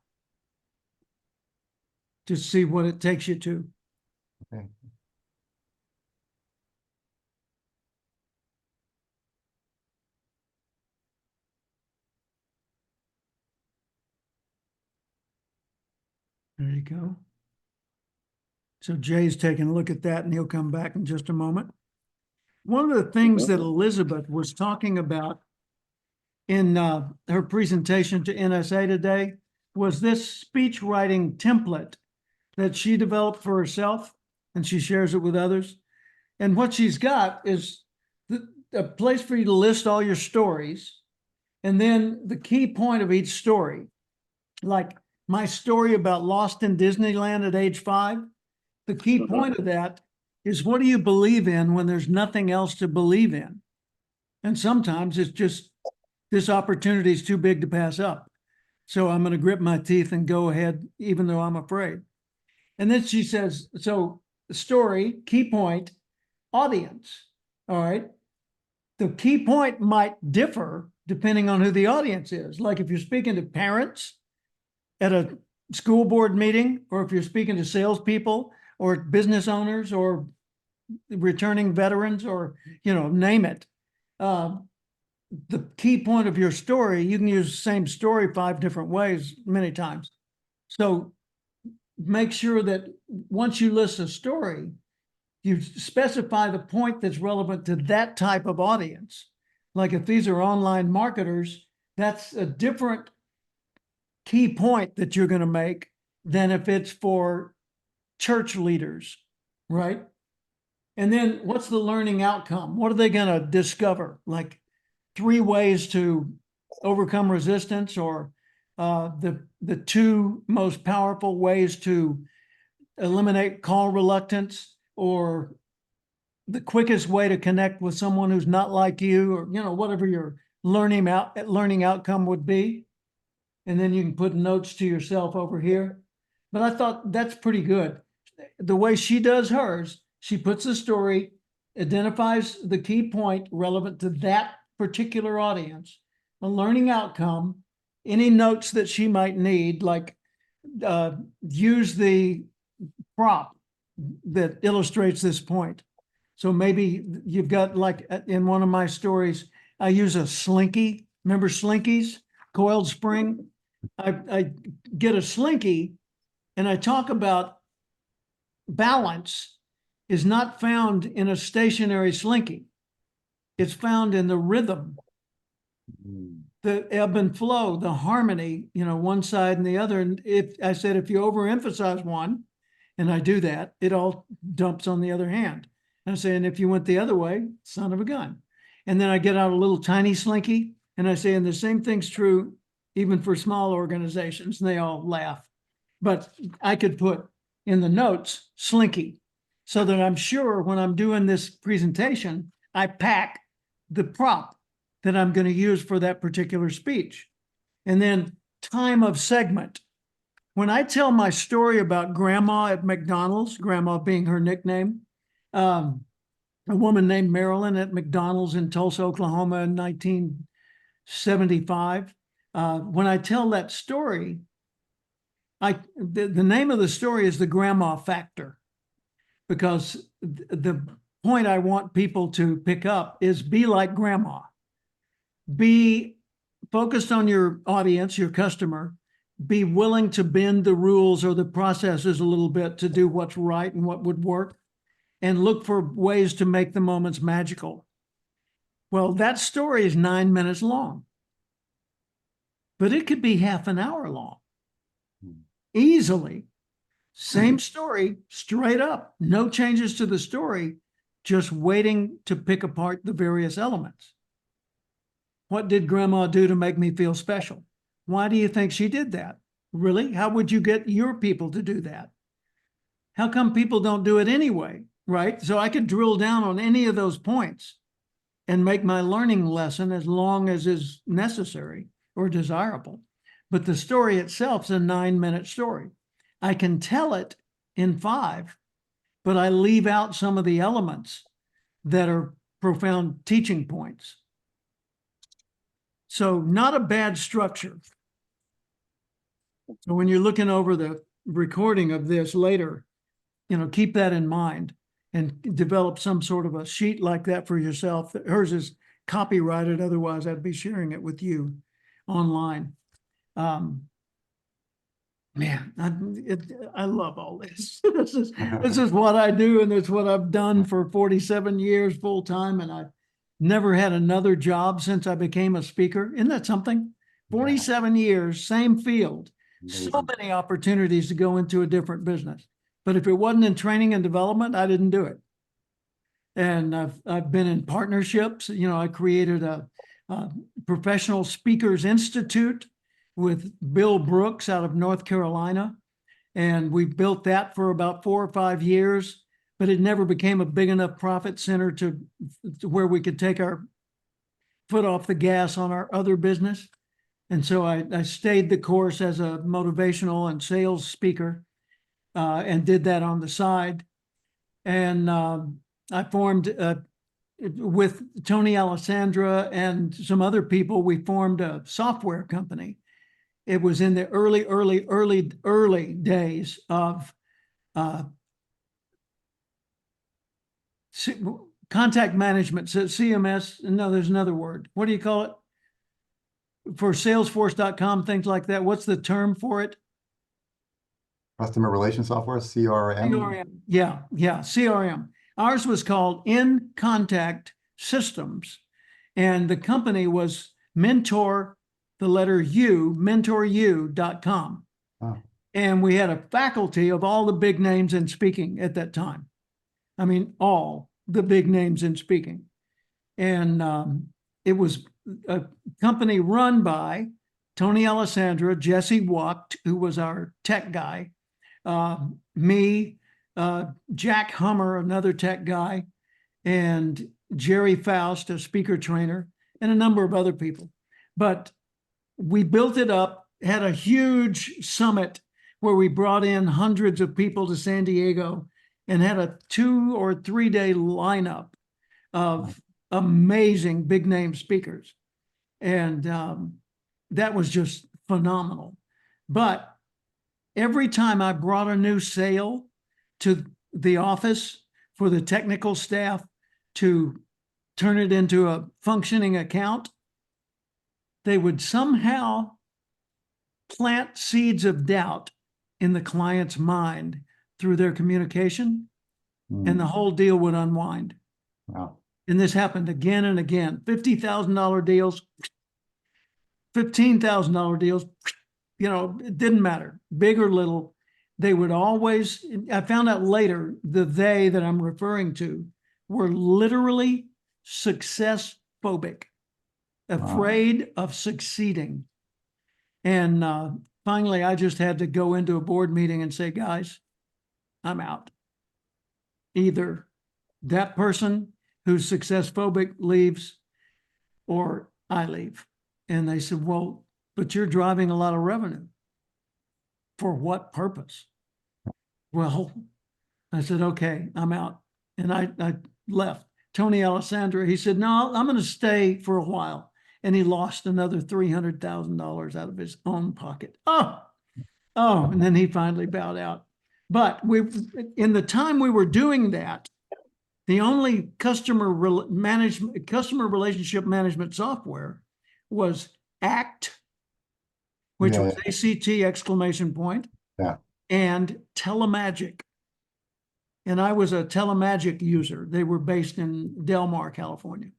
Just see what it takes you to. Okay. There you go. So Jay's taking a look at that and he'll come back in just a moment. One of the things that Elizabeth was talking about in her presentation to NSA today was this speech writing template that she developed for herself, and she shares it with others. And what she's got is a place for you to list all your stories, and then the key point of each story. Like my story about lost in Disneyland at age 5, the key point of that is, what do you believe in when there's nothing else to believe in? And sometimes it's just, this opportunity is too big to pass up. So I'm going to grip my teeth and go ahead, even though I'm afraid. And then she says, so the story, key point, audience. All right. The key point might differ depending on who the audience is. Like if you're speaking to parents at a school board meeting, or if you're speaking to salespeople or business owners or returning veterans, or, name it. The key point of your story, you can use the same story 5 different ways many times. So make sure that once you list a story, you specify the point that's relevant to that type of audience. Like if these are online marketers, that's a different key point that you're going to make than if it's for church leaders, right? And then what's the learning outcome? What are they going to discover? Like 3 ways to overcome resistance, or the 2 most powerful ways to eliminate call reluctance, or the quickest way to connect with someone who's not like you, or, you know, whatever your learning outcome would be. And then you can put notes to yourself over here. But I thought that's pretty good. The way she does hers, she puts the story, identifies the key point relevant to that particular audience, a learning outcome, any notes that she might need, like use the prop that illustrates this point. So maybe you've got, like in one of my stories, I use a slinky. Remember slinkies? Coiled spring. I get a slinky and I talk about balance is not found in a stationary slinky. It's found in the rhythm, the ebb and flow, the harmony, you know, one side and the other. And if I said, if you overemphasize one, and I do that, it all dumps on the other hand. And I'm saying, if you went the other way, son of a gun. And then I get out a little tiny slinky and I say, and the same thing's true even for small organizations, and they all laugh. But I could put in the notes slinky, so that I'm sure when I'm doing this presentation, I pack the prop that I'm going to use for that particular speech. And then time of segment. When I tell my story about grandma at McDonald's, grandma being her nickname, a woman named Marilyn at McDonald's in Tulsa, Oklahoma in 1975. When I tell that story, the name of the story is the grandma factor, because the point I want people to pick up is be like grandma. Be focused on your audience, your customer. Be willing to bend the rules or the processes a little bit to do what's right and what would work, and look for ways to make the moments magical. Well, that story is 9 minutes long, but it could be half an hour long. Easily. Same story, straight up, no changes to the story, just waiting to pick apart the various elements. What did grandma do to make me feel special? Why do you think she did that? Really? How would you get your people to do that? How come people don't do it anyway, right? So I could drill down on any of those points and make my learning lesson as long as is necessary or desirable. But the story itself is a 9-minute story. I can tell it in 5, but I leave out some of the elements that are profound teaching points. So not a bad structure. So when you're looking over the recording of this later, you know, keep that in mind and develop some sort of a sheet like that for yourself. Hers is copyrighted, otherwise I'd be sharing it with you online. Man, I love all this. This is what I do, and it's what I've done for 47 years full time, and I've never had another job since I became a speaker. Isn't that something? 47 years, same field, so many opportunities to go into a different business. But if it wasn't in training and development, I didn't do it. And I've been in partnerships. You know, I created a Professional Speakers Institute with Bill Brooks out of North Carolina. And we built that for about 4 or 5 years, but it never became a big enough profit center to where we could take our foot off the gas on our other business. And so I stayed the course as a motivational and sales speaker and did that on the side. And I formed, with Tony Alessandra and some other people, we formed a software company. It was in the early days of contact management. So CMS, no, there's another word. What do you call it? For Salesforce.com, things like that. What's the term for it? Customer relation software, CRM. CRM. Yeah, CRM. Ours was called In Contact Systems. And the company was Mentor, the letter U, mentoru.com. Wow. And we had a faculty of all the big names in speaking at that time. I mean, all the big names in speaking. And it was a company run by Tony Alessandra, Jesse Wacht, who was our tech guy, me, Jack Hummer, another tech guy, and Jerry Faust, a speaker trainer, and a number of other people. But we built it up, had a huge summit where we brought in hundreds of people to San Diego and had a 2 or 3 day lineup of amazing big name speakers. And that was just phenomenal. But every time I brought a new sale to the office for the technical staff to turn it into a functioning account, they would somehow plant seeds of doubt in the client's mind through their communication, and the whole deal would unwind. Wow. And this happened again and again. $50,000 deals, $15,000 deals, you know, it didn't matter, big or little. They would always, I found out later, they that I'm referring to were literally success phobic, afraid of succeeding. And finally, I just had to go into a board meeting and say, guys, I'm out. Either that person who's success phobic leaves or I leave. And they said, well, but you're driving a lot of revenue. For what purpose? Well, I said, okay, I'm out. And I left. Tony Alessandra, he said, no, I'm going to stay for a while. And he lost another $300,000 out of his own pocket. Oh, and then he finally bowed out. But in the time we were doing that, the only customer relationship management software was ACT, which was ACT exclamation point, and Telemagic. And I was a Telemagic user. They were based in Del Mar, California.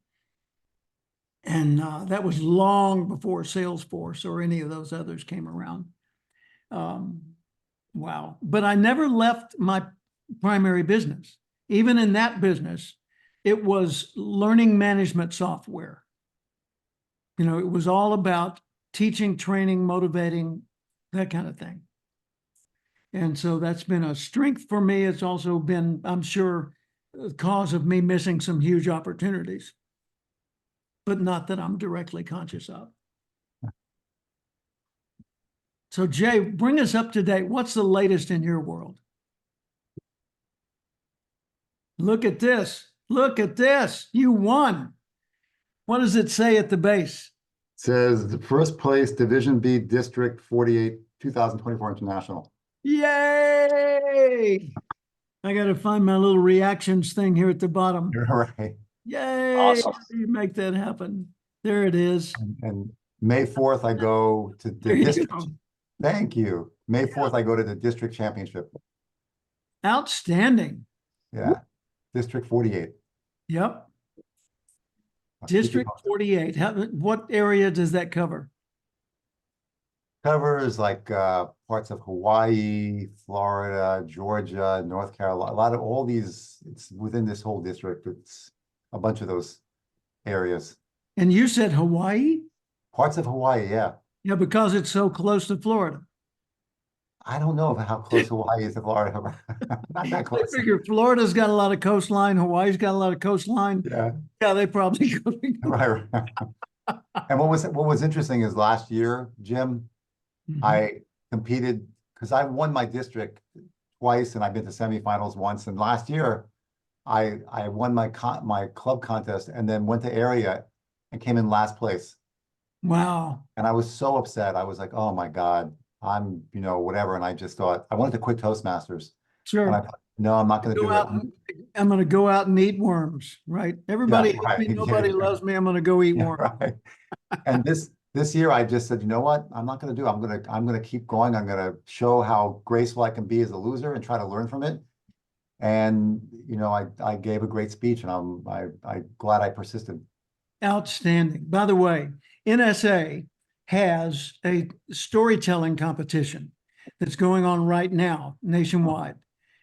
And that was long before Salesforce or any of those others came around. Wow. But I never left my primary business. Even in that business, it was learning management software. You know, it was all about teaching, training, motivating, that kind of thing. And so that's been a strength for me. It's also been, I'm sure, a cause of me missing some huge opportunities, but not that I'm directly conscious of. So Jay, bring us up to date. What's the latest in your world? Look at this. Look at this. You won. What does it say at the base? It says the first place Division B District 48 2024 International. Yay! I got to find my little reactions thing here at the bottom. You're right. Yay! Awesome. You make that happen. There it is. And May 4th, I go to There the you district. go. Thank you. May 4th, I go to the district championship. Outstanding. Yeah. District 48. Yep. I'll keep you District posted. 48. What area does that cover? Covers like parts of Hawaii, Florida, Georgia, North Carolina, a lot of all these, it's within this whole district. It's a bunch of those areas. And you said Hawaii? Parts of Hawaii, yeah. Yeah, because it's so close to Florida. I don't know how close Hawaii is to Florida. Not that I close. figure Florida's got a lot of coastline. Hawaii's got a lot of coastline. Yeah, Yeah, they probably go. right. And what was interesting is last year, Jim, Mhm. I competed because I won my district twice and I've been to semifinals once. And last year, I won my club contest and then went to area and came in last place. Wow. And I was so upset. I was like, oh my God, I'm, whatever. And I just thought I wanted to quit Toastmasters. Sure. And I thought, no, I'm not going to Go do out, it. I'm going to go out and eat worms, right? Everybody, right. hates me, nobody Yeah. loves me. I'm going to go eat Yeah, worms. right. And this year I just said, you know what? I'm not going to do it. I'm going to keep going. I'm going to show how graceful I can be as a loser and try to learn from it. And, you know, I gave a great speech and I'm glad I persisted. Outstanding. By the way, NSA has a storytelling competition that's going on right now nationwide.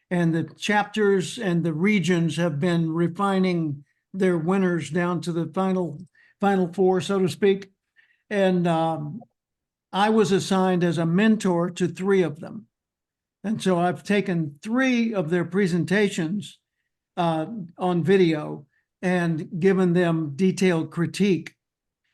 And the chapters and the regions have been refining their winners down to the final four, so to speak. And I was assigned as a mentor to 3 of them. And so I've taken 3 of their presentations on video and given them detailed critique.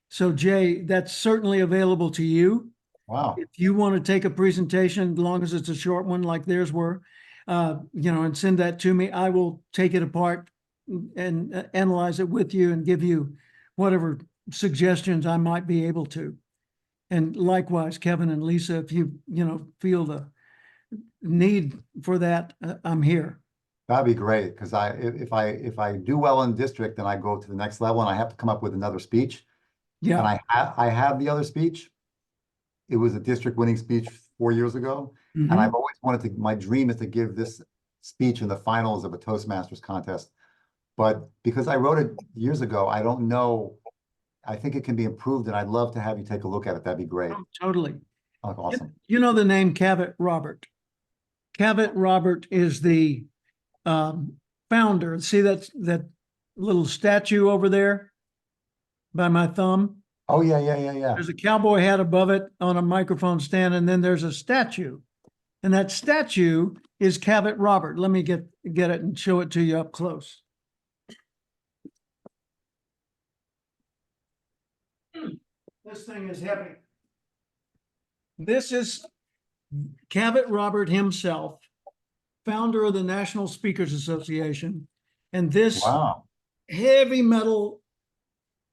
So Jay, that's certainly available to you. Wow. If you want to take a presentation, as long as it's a short one like theirs were, you know, and send that to me, I will take it apart and analyze it with you and give you whatever suggestions I might be able to. And likewise, Kevin and Lisa, if you feel the need for that, I'm here. That'd be great, because if I do well in district, then I go to the next level and I have to come up with another speech. Yeah. And I have the other speech. It was a district winning speech 4 years ago. Mhm. And I've always wanted to, my dream is to give this speech in the finals of a Toastmasters contest. But because I wrote it years ago, I don't know. I think it can be improved, and I'd love to have you take a look at it. That'd be great. Oh, totally. Oh, awesome. You know the name Cavett Robert. Cavett Robert is the founder. See that little statue over there by my thumb? Oh, yeah. There's a cowboy hat above it on a microphone stand, and then there's a statue. And that statue is Cavett Robert. Let me get it and show it to you up close. This thing is heavy. This is Cavett Robert himself, founder of the National Speakers Association. And this Wow. heavy metal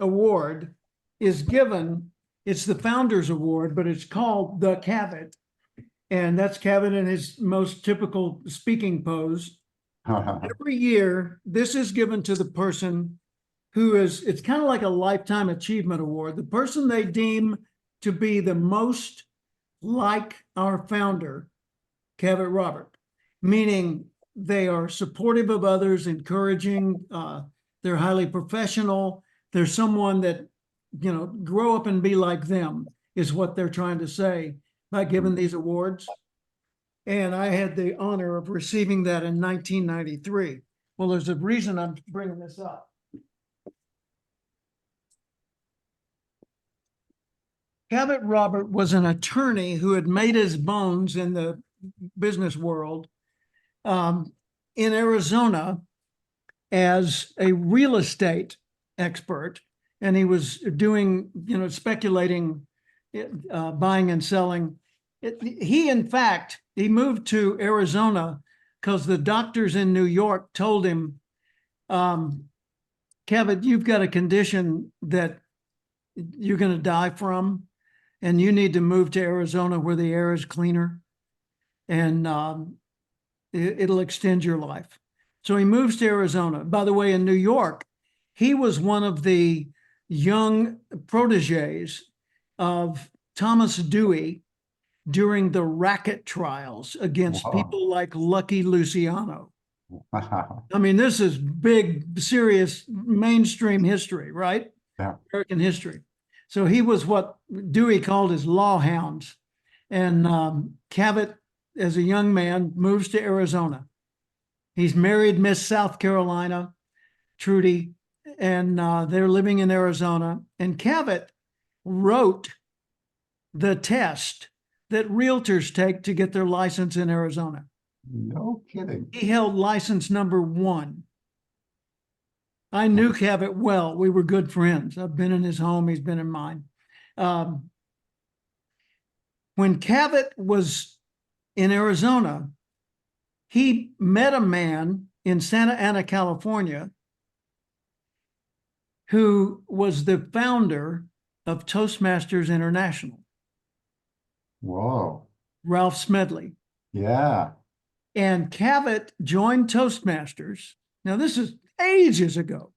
award is given, it's the Founders Award, but it's called the Cavett. And that's Cavett in his most typical speaking pose. Every year, this is given to the person who is, it's kind of like a lifetime achievement award. The person they deem to be the most like our founder, Cavett Robert, meaning they are supportive of others, encouraging, they're highly professional. They're someone that, grow up and be like them is what they're trying to say by giving these awards. And I had the honor of receiving that in 1993. Well, there's a reason I'm bringing this up. Cavett Robert was an attorney who had made his bones in the business world in Arizona as a real estate expert. And he was doing, speculating, buying and selling. He moved to Arizona because the doctors in New York told him, Cavett, you've got a condition that you're going to die from, and you need to move to Arizona where the air is cleaner, and it'll extend your life. So he moves to Arizona. By the way, in New York, he was one of the young proteges of Thomas Dewey during the racket trials against people like Lucky Luciano. I mean, this is big, serious mainstream history, right? Yeah. American history. So he was what Dewey called his law hounds. And Cavett, as a young man, moves to Arizona. He's married Miss South Carolina, Trudy, and they're living in Arizona. And Cavett wrote the test that realtors take to get their license in Arizona. No kidding. He held license number 1. I knew Cavett well. We were good friends. I've been in his home. He's been in mine. When Cavett was in Arizona, he met a man in Santa Ana, California, who was the founder of Toastmasters International. Whoa. Ralph Smedley. Yeah. And Cavett joined Toastmasters. Now, this is ages ago,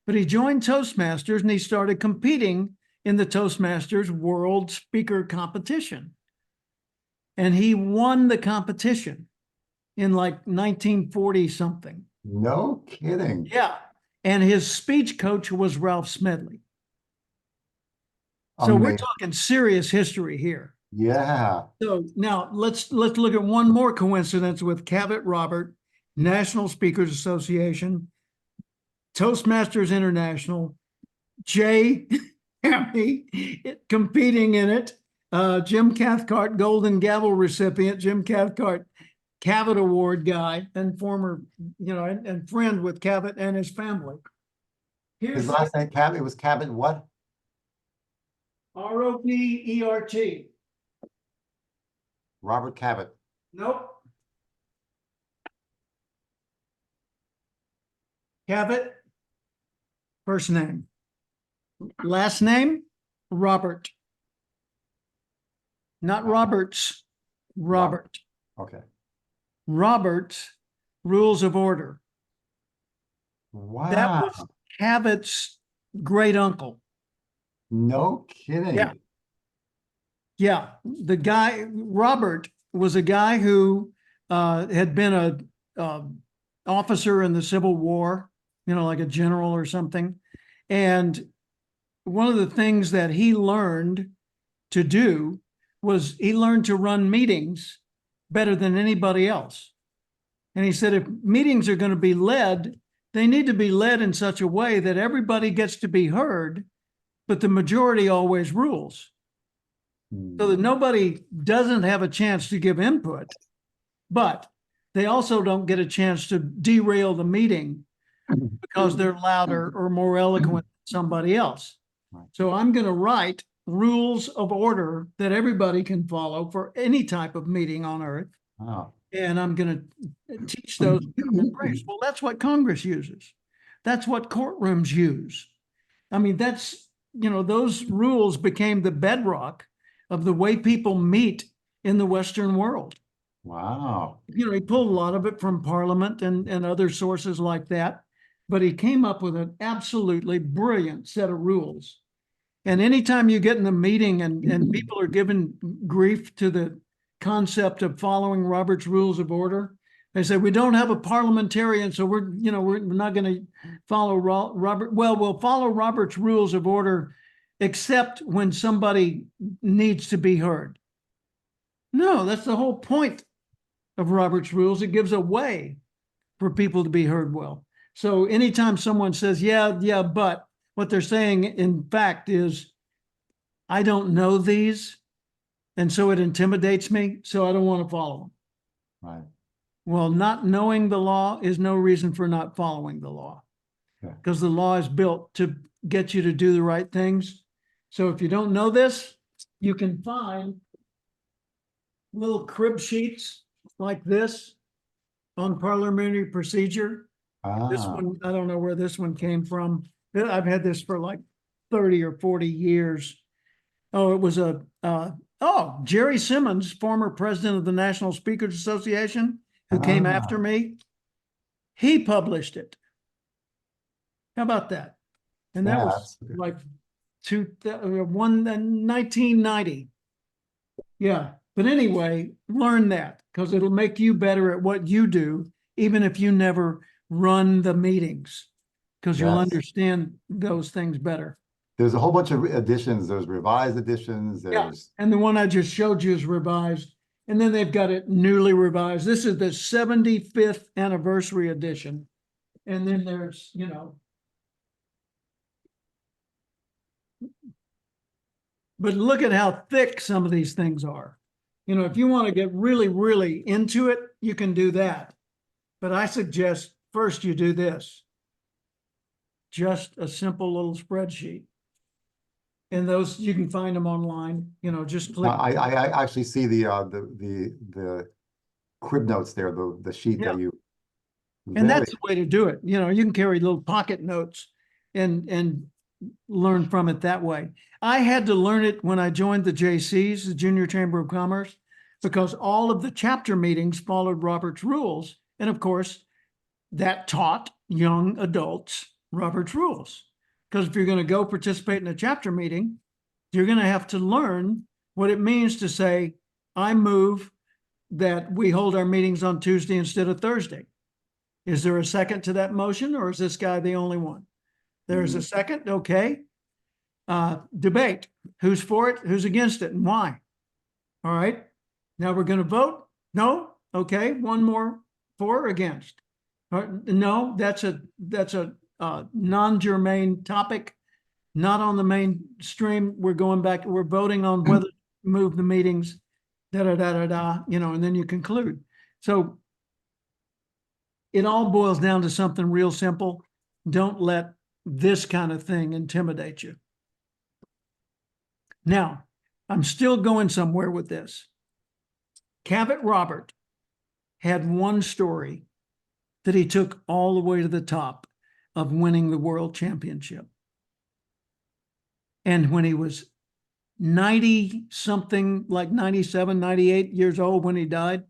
but he joined Toastmasters and he started competing in the Toastmasters World Speaker Competition. And he won the competition. in like 1940 something. No kidding. Yeah. And his speech coach was Ralph Smedley. So we're Amazing. talking serious history here. Yeah. So now let's look at one more coincidence with Cavett Robert, National Speakers Association, Toastmasters International, Jay Hammy competing in it, Jim Cathcart, Golden Gavel recipient, Jim Cathcart, Cavett Award guy, and former, and friend with Cavett and his family. His Here's last name, Cavett, it was Cavett what? Robert. Robert Cavett. Nope. Cavett, first name. Last name, Robert. Not Roberts, Robert. Okay. Robert's Rules of Order. That Wow. was Cavett's great uncle. No kidding. Yeah. Yeah, the guy, Robert, was a guy who had been a officer in the Civil War, like a general or something. And one of the things that he learned to do was he learned to run meetings better than anybody else. And he said, if meetings are going to be led, they need to be led in such a way that everybody gets to be heard, but the majority always rules. So that nobody doesn't have a chance to give input, but they also don't get a chance to derail the meeting because they're louder or more eloquent than somebody else. So I'm going to write rules of order that everybody can follow for any type of meeting on earth. Oh. And I'm going to teach those to embrace. Well, that's what Congress uses. That's what courtrooms use. I mean, that's, those rules became the bedrock of the way people meet in the Western world. Wow. He pulled a lot of it from Parliament and other sources like that, but he came up with an absolutely brilliant set of rules. And anytime you get in a meeting and people are giving grief to the concept of following Robert's Rules of Order, they say, we don't have a parliamentarian, so we're not going to follow Robert. Well, we'll follow Robert's Rules of Order except when somebody needs to be heard. No, that's the whole point of Robert's Rules. It gives a way for people to be heard well. So anytime someone says, yeah, but what they're saying, in fact, is, I don't know these, and so it intimidates me, so I don't want to follow them. Right. Well, not knowing the law is no reason for not following the law, because the law is built to get you to do the right things. So if you don't know this, you can find little crib sheets like this on parliamentary procedure. This one, I don't know where this one came from. I've had this for like 30 or 40 years. Oh, it was Jerry Simmons, former president of the National Speakers Association, who came after me. He published it. How about that? And that was like 1990. Yeah. But anyway, learn that, because it'll make you better at what you do, even if you never run the meetings, because you'll understand those things better. There's a whole bunch of editions. There's revised editions. There's and the one I just showed you is revised, and then they've got it newly revised. This is the 75th anniversary edition. And then there's, but look at how thick some of these things are. If you want to get really, really into it, you can do that. But I suggest first you do this. Just a simple little spreadsheet. And those, you can find them online, just click. I actually see the crib notes there, the sheet that you. And that's the way to do it. You can carry little pocket notes and learn from it that way. I had to learn it when I joined the JCs, the Junior Chamber of Commerce, because all of the chapter meetings followed Robert's Rules. And of course, that taught young adults Robert's Rules. Because if you're going to go participate in a chapter meeting, you're going to have to learn what it means to say, I move that we hold our meetings on Tuesday instead of Thursday. Is there a second to that motion, or is this guy the only one? There's a second, okay. Debate, who's for it, who's against it, and why? All right, now we're going to vote. No, okay, one more for or against. No, that's a non-germane topic, not on the mainstream. We're going back, we're voting on whether to move the meetings, and then you conclude. So it all boils down to something real simple. Don't let this kind of thing intimidate you. Now, I'm still going somewhere with this. Cavett Robert had one story that he took all the way to the top of winning the world championship. And when he was 90 something, like 97, 98 years old when he died,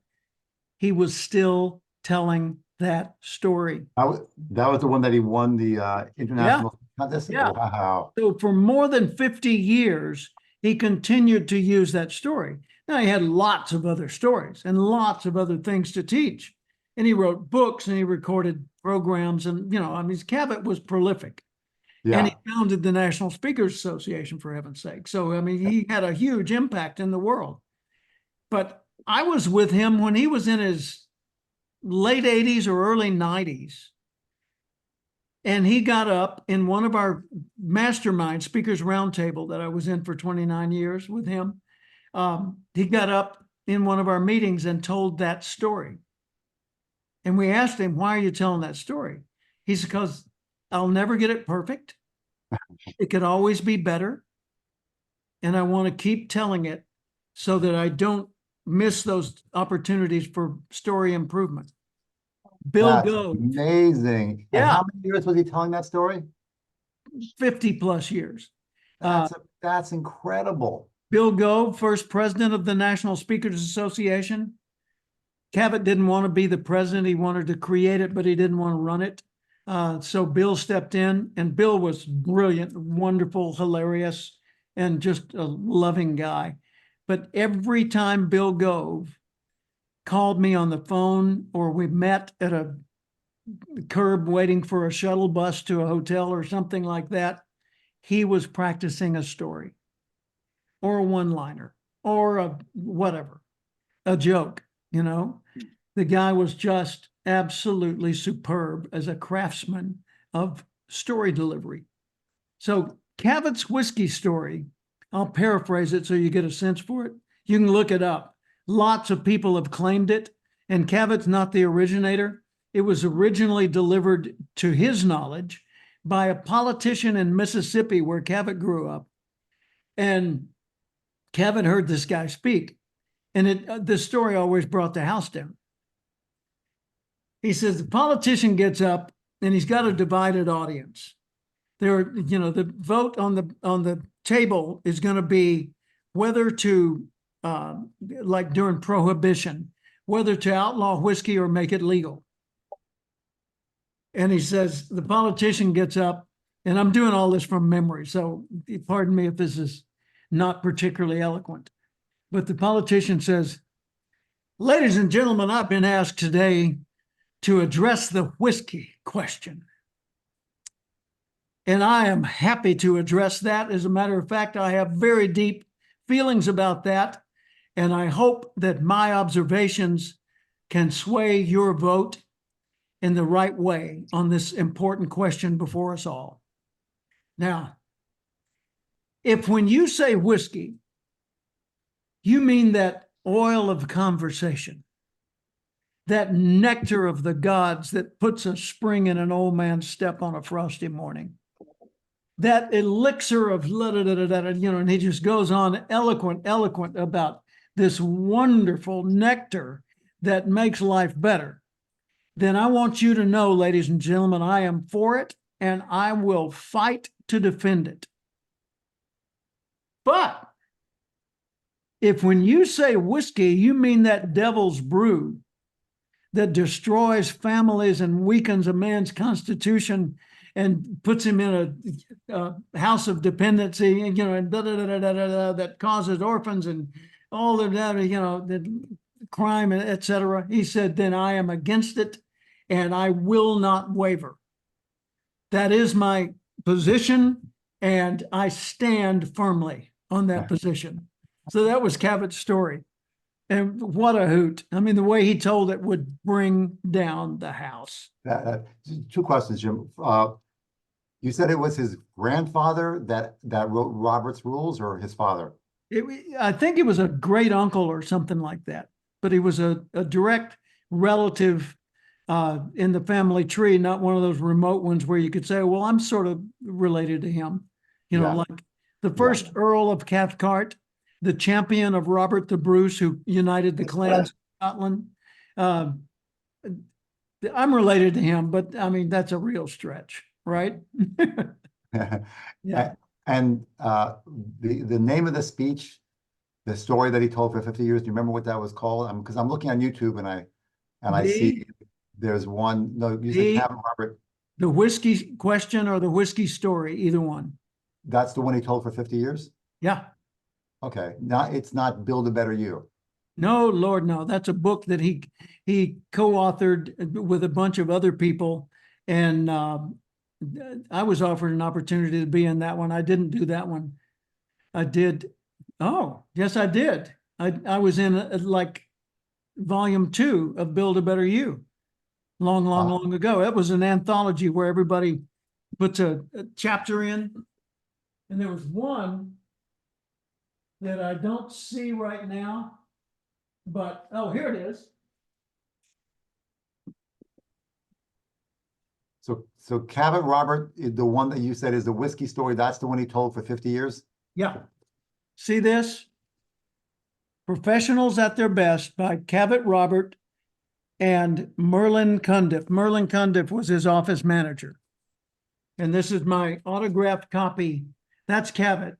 he was still telling that story. That was the one that he won the international contest? Yeah. Wow. So for more than 50 years, he continued to use that story. Now, he had lots of other stories and lots of other things to teach. And he wrote books and he recorded programs. And, Cavett was prolific. Yeah. And he founded the National Speakers Association, for heaven's sake. So, he had a huge impact in the world. But I was with him when he was in his late 80s or early 90s. And he got up in one of our mastermind speakers roundtable that I was in for 29 years with him. He got up in one of our meetings and told that story. And we asked him, why are you telling that story? He said, because I'll never get it perfect. It could always be better. And I want to keep telling it so that I don't miss those opportunities for story improvement. Bill That's Gove. amazing. Yeah. And how many years was he telling that story? 50 plus years. That's incredible. Bill Gove, first president of the National Speakers Association. Cavett didn't want to be the president. He wanted to create it, but he didn't want to run it. So Bill stepped in, and Bill was brilliant, wonderful, hilarious, and just a loving guy. But every time Bill Gove called me on the phone, or we met at a curb waiting for a shuttle bus to a hotel or something like that, he was practicing a story or a one-liner or a whatever, a joke, The guy was just absolutely superb as a craftsman of story delivery. So Cavett's whiskey story, I'll paraphrase it so you get a sense for it. You can look it up. Lots of people have claimed it, and Cavett's not the originator. It was originally delivered, to his knowledge, by a politician in Mississippi where Cavett grew up. And Cavett heard this guy speak, and this story always brought the house down. He says the politician gets up and he's got a divided audience. The vote on the table is going to be whether to, like during Prohibition, whether to outlaw whiskey or make it legal. And he says the politician gets up, and I'm doing all this from memory, so pardon me if this is not particularly eloquent. But the politician says, ladies and gentlemen, I've been asked today to address the whiskey question. And I am happy to address that. As a matter of fact, I have very deep feelings about that. And I hope that my observations can sway your vote in the right way on this important question before us all. Now, if when you say whiskey, you mean that oil of conversation, that nectar of the gods that puts a spring in an old man's step on a frosty morning, that elixir of and he just goes on eloquent about this wonderful nectar that makes life better, then I want you to know, ladies and gentlemen, I am for it and I will fight to defend it. But if when you say whiskey, you mean that devil's brew that destroys families and weakens a man's constitution and puts him in a house of dependency, and that causes orphans and all of that, that crime, et cetera. He said, then I am against it and I will not waver. That is my position, and I stand firmly on that position. So that was Cavett's story. And what a hoot. I mean, the way he told it would bring down the house. Two questions, Jim. You said it was his grandfather that wrote Robert's Rules, or his father? I think it was a great uncle or something like that, but he was a direct relative in the family tree, not one of those remote ones where you could say, well, I'm sort of related to him. You know, Yeah. like the first Earl of Cathcart, the champion of Robert the Bruce, who united the clans of Scotland. I'm related to him, but I mean, that's a real stretch, right? Yeah. And the name of the speech, the story that he told for 50 years, do you remember what that was called? Because I'm looking on YouTube and I see there's one, no, you said Cavett Robert. The whiskey question or the whiskey story, either one. That's the one he told for 50 years? Yeah. Okay, it's not Build a Better You. No, Lord, no. That's a book that he co-authored with a bunch of other people. And I was offered an opportunity to be in that one. I didn't do that one. I did. Oh, yes, I did. I was in like volume 2 of Build a Better You long ago. It was an anthology where everybody puts a chapter in. And there was one that I don't see right now, but, oh, here it is. So Cavett Robert, the one that you said is the whiskey story, that's the one he told for 50 years? Yeah. See this? Professionals at Their Best by Cavett Robert and Merlin Cundiff. Merlin Cundiff was his office manager. And this is my autographed copy. That's Cavett.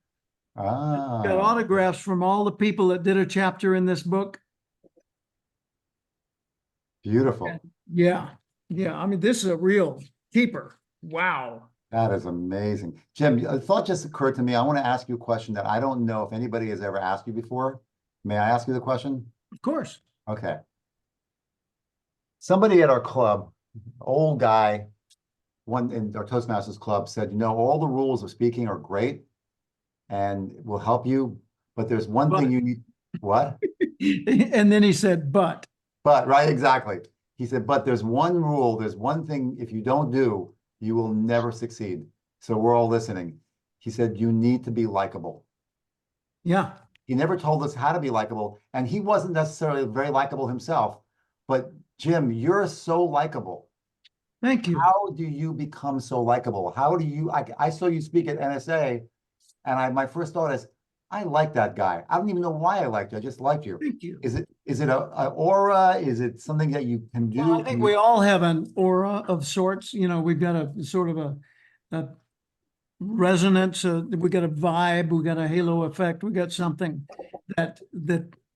Ah. Got autographs from all the people that did a chapter in this book. Beautiful. Yeah. Yeah. I mean, this is a real keeper. Wow. That is amazing. Jim, a thought just occurred to me. I want to ask you a question that I don't know if anybody has ever asked you before. May I ask you the question? Of course. Okay. Somebody at our club, old guy, one in our Toastmasters club said, you know, all the rules of speaking are great and will help you, but there's one thing you need. What? And then he said, but, right, exactly. He said, but there's one rule, there's one thing, if you don't do, you will never succeed. So we're all listening. He said, you need to be likable. yeah. He never told us how to be likable, and he wasn't necessarily very likable himself. But Jim, you're so likable. Thank you. How do you become so likable? How do you, I saw you speak at NSA, and my first thought is, I like that guy. I don't even know why I liked you. I just liked you. Thank you. Is it a aura? Is it something that you can do? Well, I think we all have an aura of sorts. You know, we've got a sort of a resonance. We got a vibe. We got a halo effect. We got something that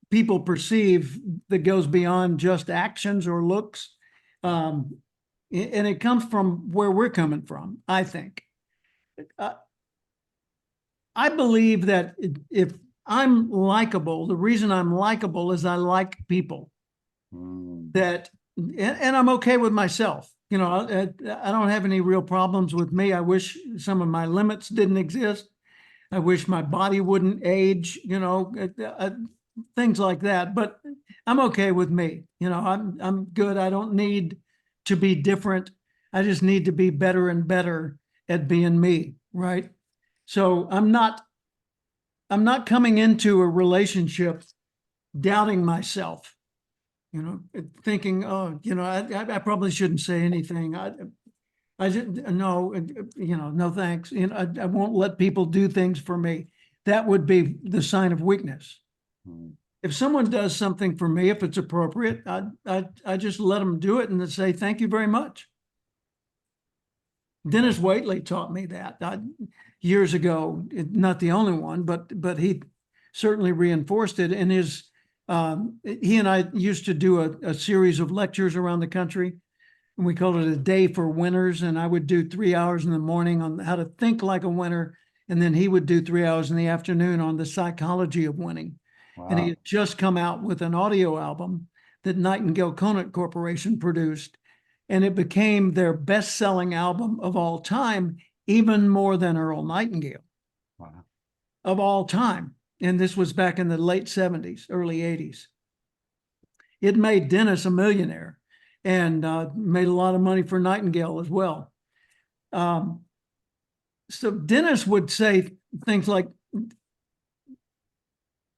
people perceive that goes beyond just actions or looks, and it comes from where we're coming from. I think. I believe that if I'm likable, the reason I'm likable is I like people. That, and I'm okay with myself. You know, I don't have any real problems with me. I wish some of my limits didn't exist. I wish my body wouldn't age, you know, things like that. But I'm okay with me. You know, I'm good. I don't need to be different. I just need to be better and better at being me, right? So I'm not coming into a relationship doubting myself, you know, thinking, oh, you know, I probably shouldn't say anything. I just, no, you know, no thanks. You know, I won't let people do things for me. That would be the sign of weakness. If someone does something for me, if it's appropriate, I just let them do it and then say, thank you very much. Dennis Waitley taught me that years ago, not the only one, but he certainly reinforced it in his, he and I used to do a series of lectures around the country, and we called it a day for winners. And I would do 3 hours in the morning on how to think like a winner. And then he would do 3 hours in the afternoon on the psychology of winning. Wow. And he had just come out with an audio album that Nightingale Conant Corporation produced, and it became their best-selling album of all time, even more than Earl Nightingale. Wow. Of all time. And this was back in the late 70s, early 80s. It made Dennis a millionaire and made a lot of money for Nightingale as well. So Dennis would say things like,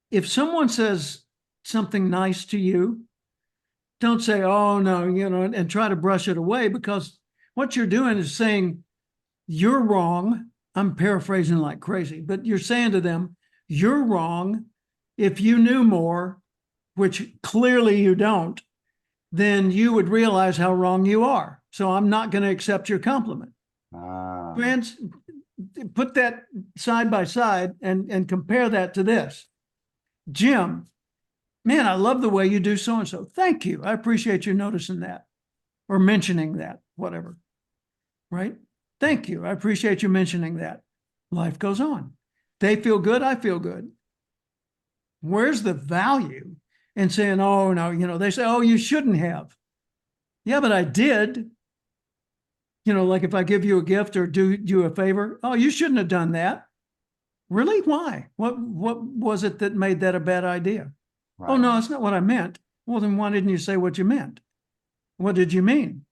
if someone says something nice to you, don't say, oh no, and try to brush it away, because what you're doing is saying, you're wrong. I'm paraphrasing like crazy, but you're saying to them, you're wrong. If you knew more, which clearly you don't, then you would realize how wrong you are. So I'm not going to accept your compliment. Friends, put that side by side and compare that to this. Jim, man, I love the way you do so-and-so. Thank you. I appreciate you noticing that or mentioning that, whatever, right? Thank you. I appreciate you mentioning that. Life goes on. They feel good. I feel good. Where's the value in saying, oh, no, they say, oh, you shouldn't have. Yeah, but I did. Like if I give you a gift or do you a favor, oh, you shouldn't have done that. Really? Why? What was it that made that a bad idea? Right. Oh, no, that's not what I meant. Well, then why didn't you say what you meant? What did you mean?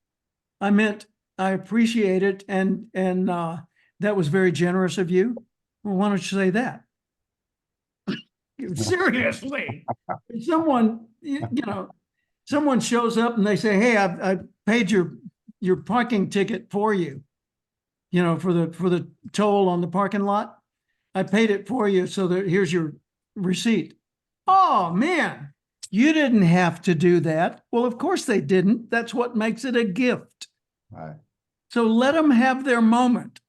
I meant I appreciate it, and that was very generous of you. Well, why don't you say that? Seriously, if someone someone shows up and they say, "Hey, I paid your parking ticket for you, for the toll on the parking lot. I paid it for you, so that here's your receipt." Oh man, you didn't have to do that. Well, of course they didn't. That's what makes it a gift. Right. So So let them have their moment.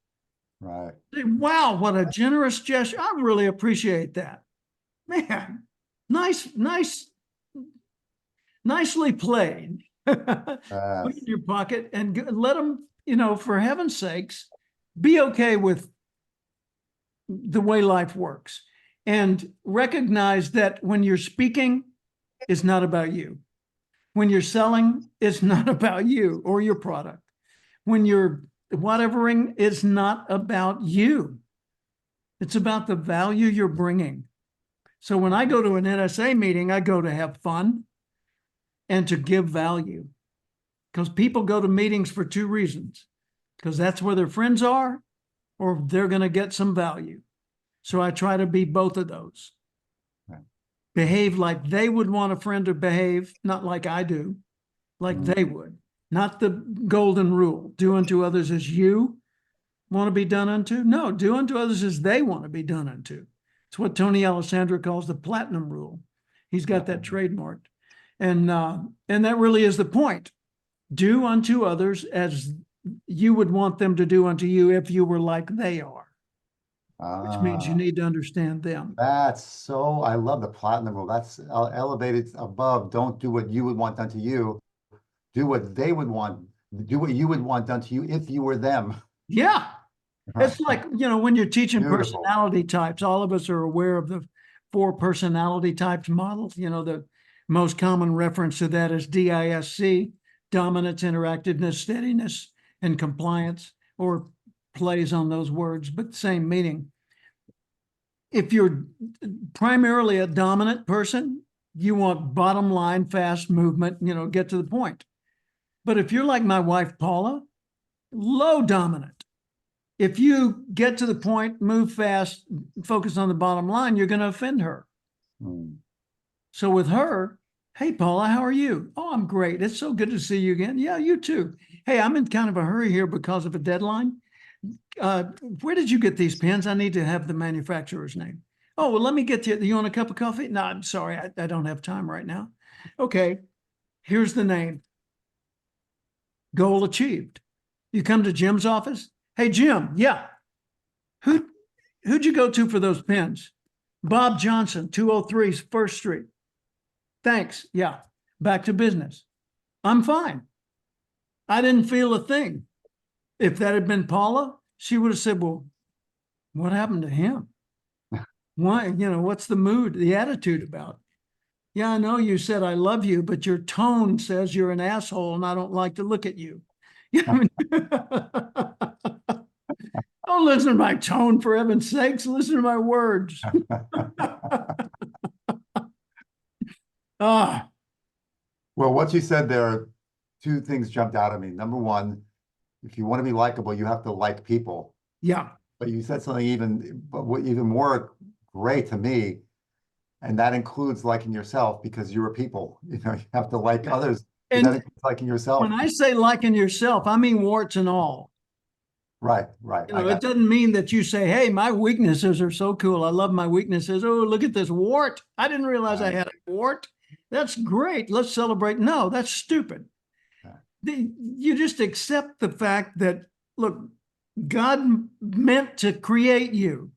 right. Say, wow, what a generous gesture. I really appreciate that. Man, nicely played. Put it in your pocket and let them, for heaven's sakes, be okay with the way life works. And recognize that when you're speaking, it's not about you. When you're selling, it's not about you or your product. When you're whatevering, it's not about you. It's about the value you're bringing. So when I go to an NSA meeting, I go to have fun and to give value. Because people go to meetings for two reasons. Because that's where their friends are, or they're going to get some value. So I try to be both of those. Right. Behave like they would want a friend to behave, not like I do, like they would. Not the golden rule, do unto others as you want to be done unto. No, do unto others as they want to be done unto. It's what Tony Alessandro calls the platinum rule. He's got that trademarked. And that really is the point. Do unto others as you would want them to do unto you if you were like they are. Which means you need to understand them. I love the platinum rule. That's elevated above. Don't do what you would want done to you. Do what they would want. Do what you would want done to you if you were them. Yeah. It's like, when you're teaching Beautiful. personality types, all of us are aware of the 4 personality types models. The most common reference to that is DISC, dominance, interactiveness, steadiness, and compliance, or plays on those words, but same meaning. If you're primarily a dominant person, you want bottom line, fast movement, get to the point. But if you're like my wife, Paula, low dominant. If you get to the point, move fast, focus on the bottom line, you're going to offend her. So with her, hey, Paula, how are you? Oh, I'm great. It's so good to see you again. Yeah, you too. Hey, I'm in kind of a hurry here because of a deadline. Where did you get these pens? I need to have the manufacturer's name. Oh, well, let me get you. You want a cup of coffee? No, I'm sorry. I don't have time right now. Okay, here's the name. Goal achieved. You come to Jim's office. Hey, Jim. Yeah. Who'd you go to for those pens? Bob Johnson, 203 First Street. Thanks. Yeah. Back to business. I'm fine. I didn't feel a thing. If that had been Paula, she would have said, well, what happened to him? Why, what's the mood, the attitude about? Yeah, I know you said I love you, but your tone says you're an asshole and I don't like to look at you. I mean, don't listen to my tone, for heaven's sakes. Listen to my words. Ah, Well, what you said there, two things jumped out at me. Number one, if you want to be likable, you have to like people. yeah. But you said something even more great to me, and that includes liking yourself because you're a people. You know, you have to like others. And that And includes liking yourself. when I say liking yourself, I mean warts and all. Right, right. You know, it doesn't mean that you say, hey, my weaknesses are so cool. I love my weaknesses. Oh, look at this wart. I didn't realize I had a wart. That's great. Let's celebrate. No, that's stupid. You just accept the fact that, look, God meant to create you.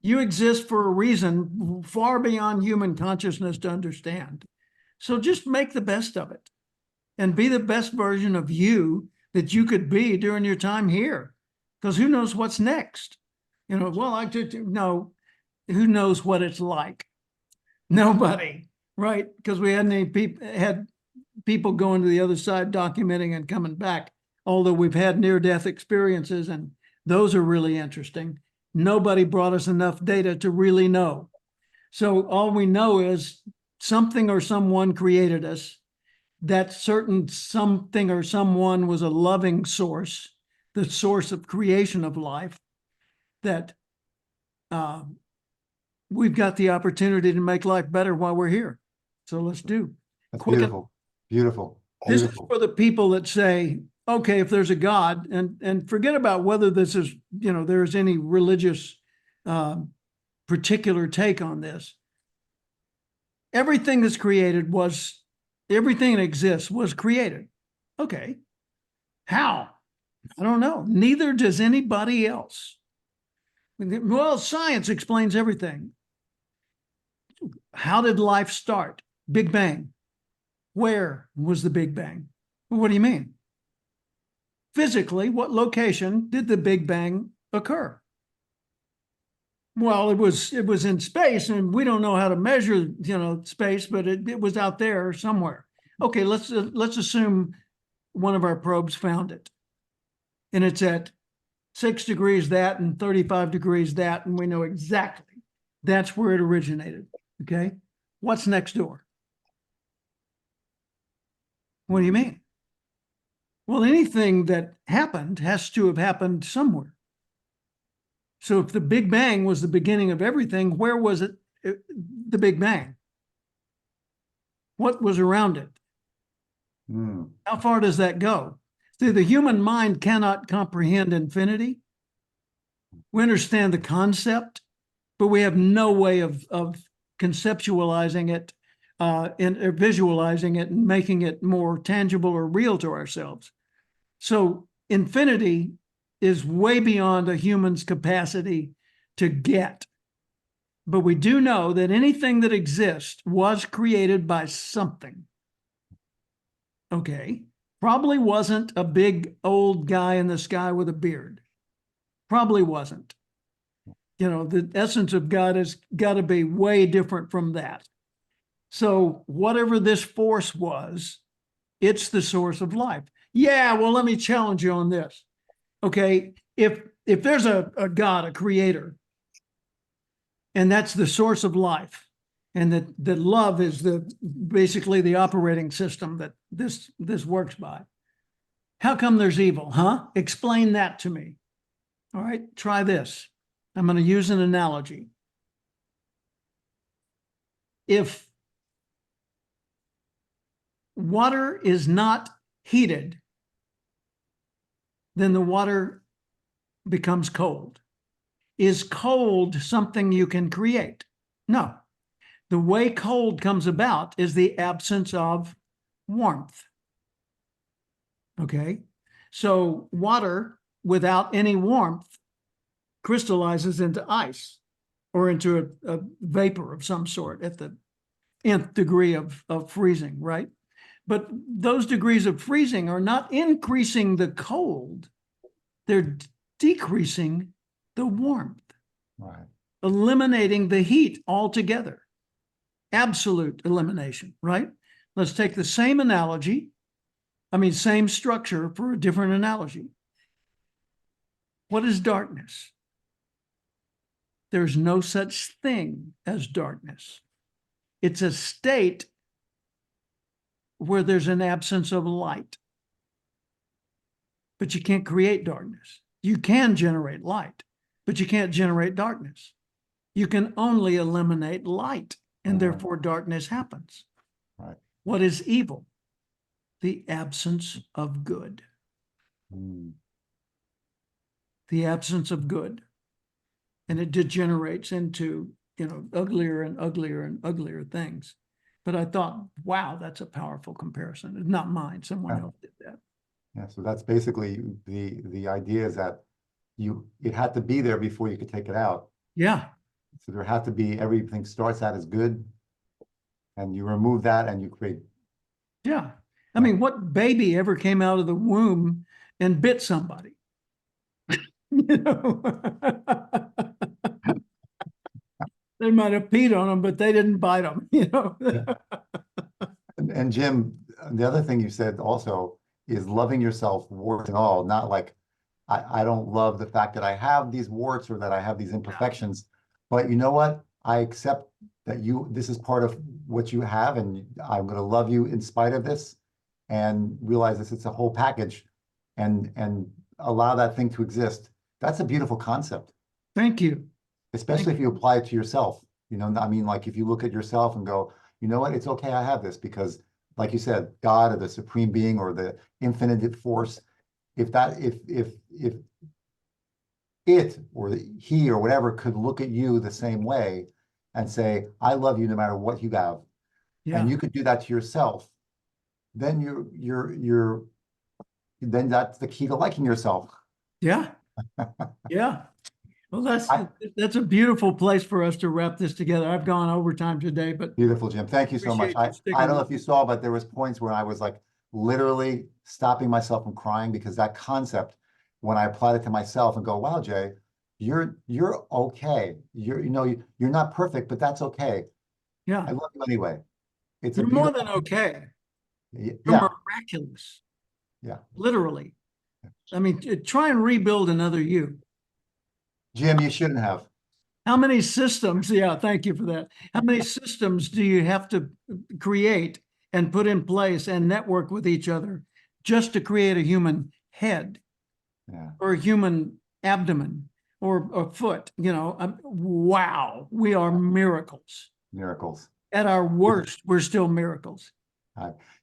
You exist for a reason far beyond human consciousness to understand. So just make the best of it and be the best version of you that you could be during your time here. Because who knows what's next? You know, well, no, who knows what it's like? Nobody, right? Because we had people going to the other side, documenting and coming back, although we've had near-death experiences, and those are really interesting. Nobody brought us enough data to really know. So all we know is something or someone created us. That certain something or someone was a loving source, the source of creation of life, that we've got the opportunity to make life better while we're here. So let's do. That's Quick, beautiful, beautiful, this is beautiful. for the people that say, okay, if there's a God, and forget about whether this is, you know, there's any religious particular take on this. Everything that's created everything that exists was created. Okay. How? I don't know. Neither does anybody else. Well, science explains everything. How did life start? Big Bang. Where was the Big Bang? What do you mean? Physically, what location did the Big Bang occur? Well, it was in space, and we don't know how to measure, you know, space, but it was out there somewhere. Okay, let's assume one of our probes found it, and it's at 6 degrees that and 35 degrees that, and we know exactly that's where it originated. Okay, what's next door? What do you mean? Well, anything that happened has to have happened somewhere. So if the Big Bang was the beginning of everything, where was it, the Big Bang? What was around it? How far does that go? See, the human mind cannot comprehend infinity. We understand the concept, but we have no way of conceptualizing it and visualizing it and making it more tangible or real to ourselves. So infinity is way beyond a human's capacity to get. But we do know that anything that exists was created by something. Okay, probably wasn't a big old guy in the sky with a beard. Probably wasn't. You know, the essence of God has got to be way different from that. So whatever this force was, it's the source of life. Yeah, well, let me challenge you on this. Okay, if there's a God, a creator, and that's the source of life, and that love is basically the operating system that this works by, how come there's evil? Huh? Explain that to me. All right, try this. I'm going to use an analogy. If water is not heated, then the water becomes cold. Is cold something you can create? No. The way cold comes about is the absence of warmth. Okay? So water without any warmth crystallizes into ice or into a vapor of some sort at the nth degree of freezing, right? But those degrees of freezing are not increasing the cold. They're decreasing the warmth, Right. eliminating the heat altogether. absolute elimination, right? Let's take the same analogy, same structure for a different analogy. What is darkness? There's no such thing as darkness. It's a state where there's an absence of light. But you can't create darkness. You can generate light, but you can't generate darkness. You can only eliminate light, and therefore darkness happens. Right. What is evil? The absence of good. Mm. The absence of good. And it degenerates into, uglier and uglier and uglier things. But I thought, wow, that's a powerful comparison. It's not mine. Someone else did that. Yeah, so that's basically the idea is that it had to be there before you could take it out. Yeah. So there had to be, everything starts out as good, and you remove that and you create. Yeah. What baby ever came out of the womb and bit somebody? They might have peed on them, but they didn't bite them, Yeah. And Jim, the other thing you said also is loving yourself, warts and all, not like, I don't love the fact that I have these warts or that I have these imperfections, but you know what? I accept that this is part of what you have, and I'm going to love you in spite of this, and realize it's a whole package, and allow that thing to exist. That's a beautiful concept. Thank you. Especially if you apply it to yourself. Like if you look at yourself and go, you know what, it's okay, I have this, because like you said, God or the supreme being or the infinite force, if it or he or whatever could look at you the same way and say, I love you no matter what you have, and you could do that to yourself, then then that's the key to liking yourself. Yeah. Yeah. Well, that's a beautiful place for us to wrap this together. I've gone overtime today, but Beautiful, Jim. Thank you so much. appreciate you sticking I don't know with if you saw, but there was points where I was like literally stopping myself from crying, because that concept, when I applied it to myself and go, wow, Jay, you're okay. You're not perfect, but that's okay. yeah, I love you anyway. It's you're more than okay. Yeah. You're miraculous. Yeah. Literally. Try and rebuild another you. Jim, you shouldn't have. How many systems? Yeah, thank you for that. How many systems do you have to create and put in place and network with each other just to create a human head? Yeah. Or a human abdomen or a foot? Wow, we are miracles. Miracles. At our worst, we're still miracles.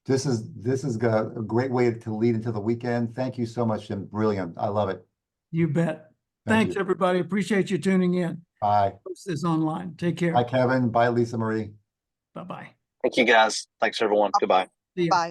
This is a great way to lead into the weekend. Thank you so much, Jim. Brilliant. I love it. You bet. Thank Thanks, you. everybody. Appreciate you tuning in. Bye. Post this online. Take care. Bye, Kevin. Bye, Lisa Marie. Bye-bye. Thank you, guys. Thanks, everyone. Goodbye. See ya. Bye.